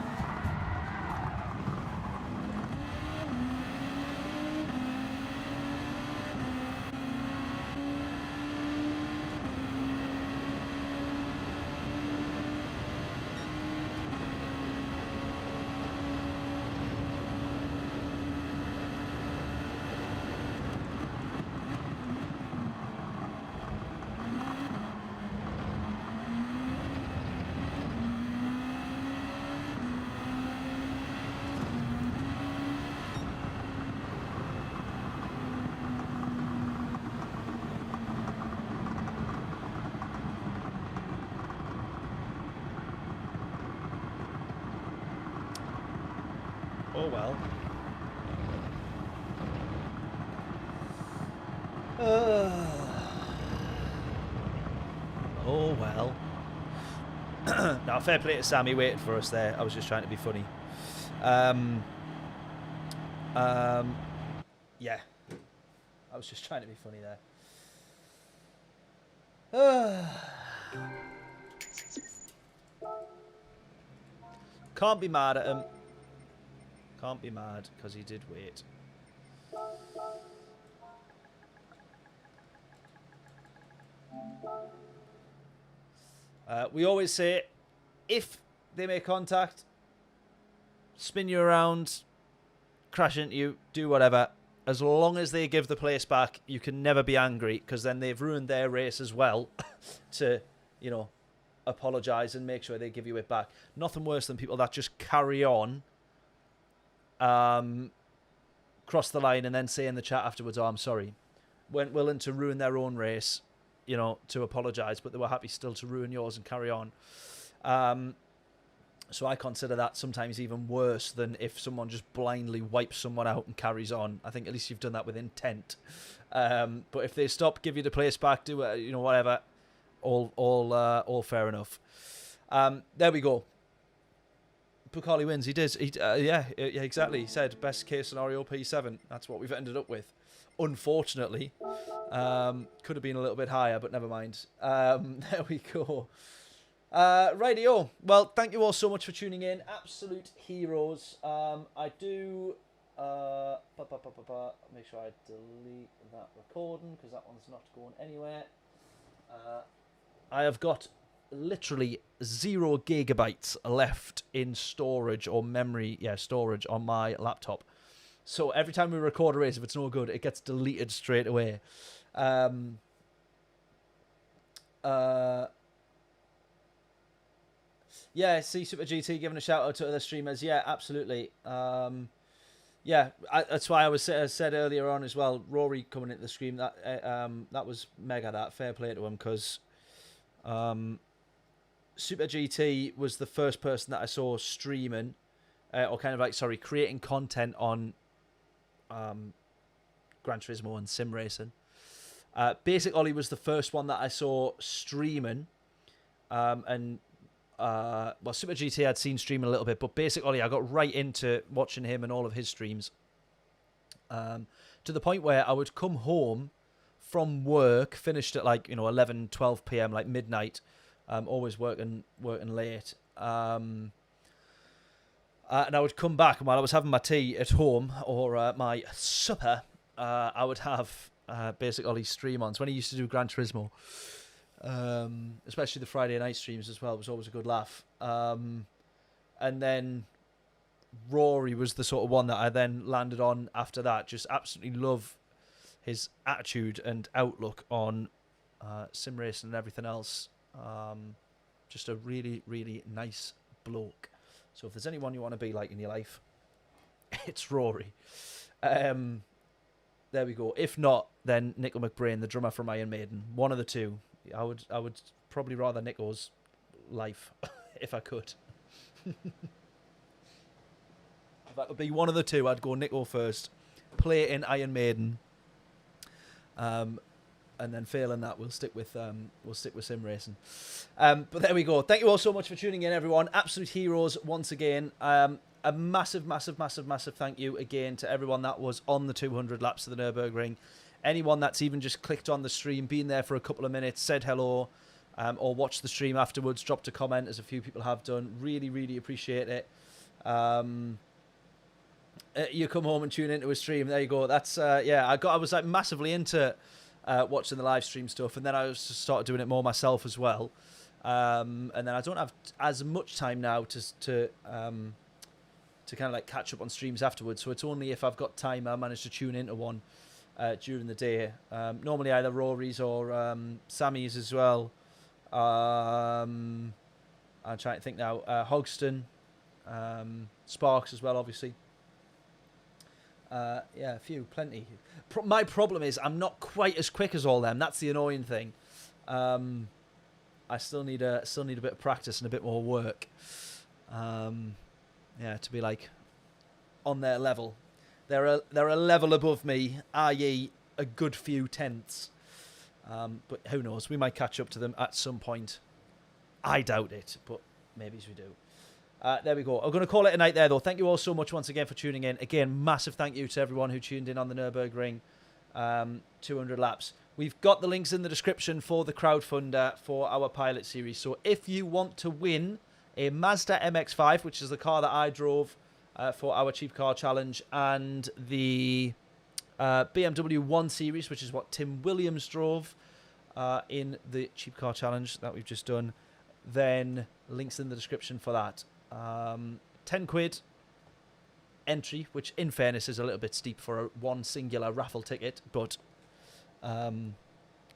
Oh well. Oh well. Now, fair play to Sammy waiting for us there. I was just trying to be funny. Yeah. I was just trying to be funny there. Can't be mad at him. Can't be mad because he did wait. We always say, if they make contact, spin you around, crash into you, do whatever. As long as they give the place back, you can never be angry, because then they've ruined their race as well to, you know, apologise and make sure they give you it back. Nothing worse than people that just carry on, cross the line, and then say in the chat afterwards, "Oh, I'm sorry," weren't willing to ruin their own race, you know, to apologise, but they were happy still to ruin yours and carry on. So I consider that sometimes even worse than if someone just blindly wipes someone out and carries on. I think at least you've done that with intent. But if they stop, give you the place back, do you know, whatever, all fair enough. There we go. Bukali wins. He did. Yeah, exactly. He said best case scenario P7. That's what we've ended up with. Unfortunately, could have been a little bit higher, but never mind. There we go. Rightio. Well, thank you all so much for tuning in. Absolute heroes. I do make sure I delete that recording, because that one's not going anywhere. I have got literally 0 gigabytes left in storage or memory, storage on my laptop. So every time we record a race, if it's no good, it gets deleted straight away. Yeah, see Super GT giving a shout out to other streamers. Yeah, absolutely. That's why I said earlier on as well. Rory coming into the stream, that was mega. That fair play to him, because Super GT was the first person that I saw streaming, creating content on Gran Turismo and sim racing. Basic Ollie was the first one that I saw streaming, Super GT I'd seen streaming a little bit, but Basic Ollie, I got right into watching him and all of his streams, to the point where I would come home from work, finished at 11, 12 p.m, like midnight, always working late, and I would come back, and while I was having my tea at home, or my supper, I would have Basic Ollie stream on. So when he used to do Gran Turismo, especially the Friday night streams as well, it was always a good laugh. And then Rory was the sort of one that I then landed on after that. Just absolutely love his attitude and outlook on sim racing and everything else. Just a really, really nice bloke. So if there's anyone you want to be like in your life, it's Rory. There we go. If not, then Nico McBrain, the drummer from Iron Maiden. One of the two. I would probably rather Nico's life if I could. If that would be one of the two, I'd go Nico first, play in Iron Maiden, and then failing that, we'll stick with sim racing. But there we go. Thank you all so much for tuning in, everyone. Absolute heroes once again. A massive, massive, massive, massive thank you again to everyone that was on the 200 laps of the Nurburgring. Anyone that's even just clicked on the stream, been there for a couple of minutes, said hello, or watched the stream afterwards, dropped a comment, as a few people have done. Really, really appreciate it. You come home and tune into a stream. There you go. That's I was like massively into watching the live stream stuff, and then I just started doing it more myself as well. And then I don't have as much time now to kind of like catch up on streams afterwards. So it's only if I've got time I manage to tune into one during the day. Normally either Rory's or Sammy's as well. I'm trying to think now. Hogston, Sparks as well, obviously. A few, plenty. My problem is I'm not quite as quick as all them. That's the annoying thing. I still need a bit of practice and a bit more work. To be like on their level. They're a level above me, i.e. a good few tenths. But who knows? We might catch up to them at some point. I doubt it, but maybe we do. There we go. I'm going to call it a night there, though. Thank you all so much once again for tuning in. Again, massive thank you to everyone who tuned in on the Nürburgring 200 laps. We've got the links in the description for the crowdfunder for our pilot series. So if you want to win a Mazda MX-5, which is the car that I drove for our cheap car challenge, and the BMW 1 Series, which is what Tim Williams drove in the cheap car challenge that we've just done, then links in the description for that. 10 quid entry, which in fairness is a little bit steep for one singular raffle ticket, but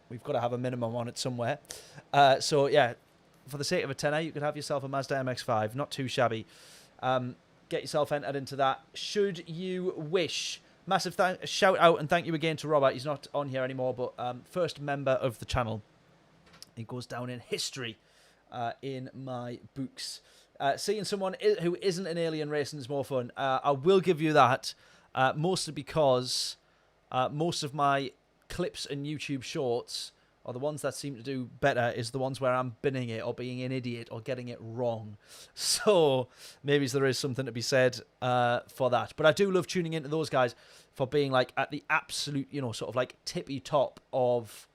we've got to have a minimum on it somewhere. So yeah, for the sake of a tenner, you could have yourself a Mazda MX-5, not too shabby. Get yourself entered into that should you wish. Massive shout out and thank you again to Robert. He's not on here anymore, but first member of the channel. He goes down in history in my books. Seeing someone who isn't an alien racing is more fun. I will give you that, mostly because most of my clips and YouTube shorts, or the ones that seem to do better, is the ones where I'm binning it or being an idiot or getting it wrong. So maybe there is something to be said for that. But I do love tuning into those guys for being like at the absolute, you know, sort of like tippy top of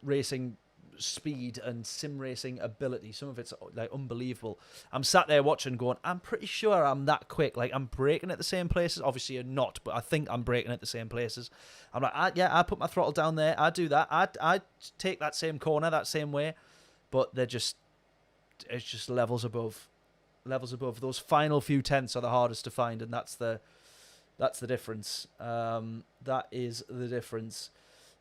racing speed and sim racing ability. Some of it's like unbelievable. I'm sat there watching going, I'm pretty sure I'm that quick. Like I'm braking at the same places. Obviously you're not, but I think I'm braking at the same places. I'm like, I put my throttle down there. I do that. I take that same corner that same way. But it's just levels above. Levels above. Those final few tenths are the hardest to find, and that's the difference. That is the difference.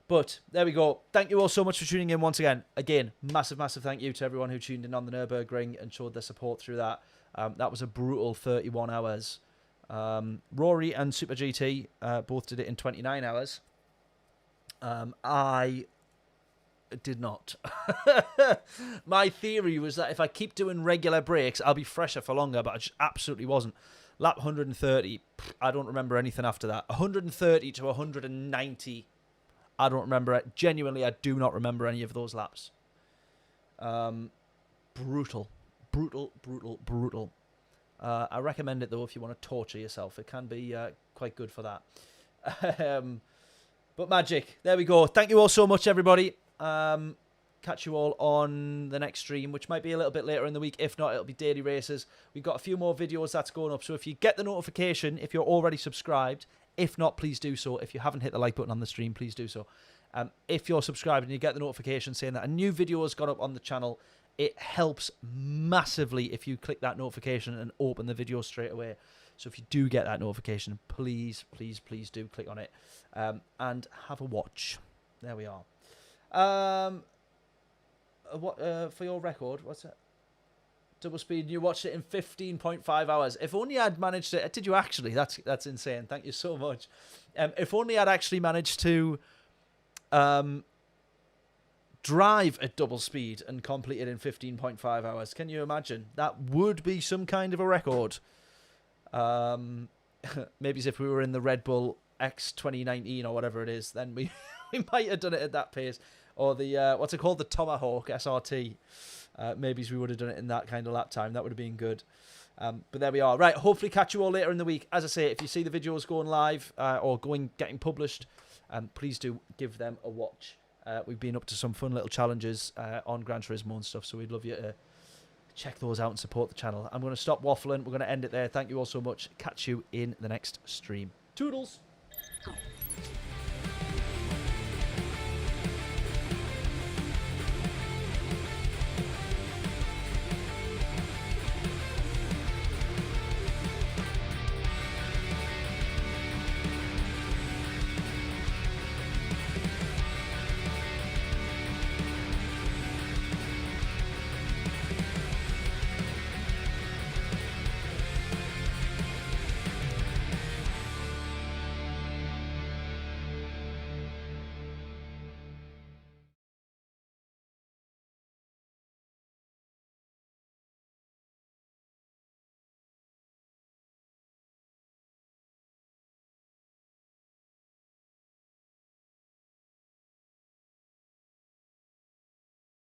But there we go. Thank you all so much for tuning in once again. Again, massive, massive thank you to everyone who tuned in on the Nurburgring and showed their support through that. That was a brutal 31 hours. Rory and Super GT both did it in 29 hours. I did not. My theory was that if I keep doing regular breaks, I'll be fresher for longer, but I just absolutely wasn't. Lap 130, I don't remember anything after that. 130 to 190. I don't remember it. Genuinely, I do not remember any of those laps. Brutal. Brutal, brutal, brutal. I recommend it, though, if you want to torture yourself. It can be quite good for that. But magic. There we go. Thank you all so much, everybody. Catch you all on the next stream, which might be a little bit later in the week. If not, it'll be daily races. We've got a few more videos that's going up. So if you get the notification, if you're already subscribed, if not, please do so. If you haven't hit the like button on the stream, please do so. If you're subscribed and you get the notification saying that a new video has gone up on the channel, it helps massively if you click that notification and open the video straight away. So if you do get that notification, please, please, please do click on it and have a watch. There we are. For your record, what's it? Double speed, you watched it in 15.5 hours. If only I'd managed to... Did you actually? That's insane. Thank you so much. If only I'd actually managed to drive at double speed and complete it in 15.5 hours. Can you imagine? That would be some kind of a record. Maybe as if we were in the Red Bull X 2019 or whatever it is, then we might have done it at that pace. Or the, what's it called? The Tomahawk SRT. Maybe we would have done it in that kind of lap time. That would have been good. But there we are. Right, hopefully catch you all later in the week. As I say, if you see the videos going live or getting published, please do give them a watch. We've been up to some fun little challenges on Gran Turismo and stuff, so we'd love you to check those out and support the channel. I'm going to stop waffling. We're going to end it there. Thank you all so much. Catch you in the next stream. Toodles!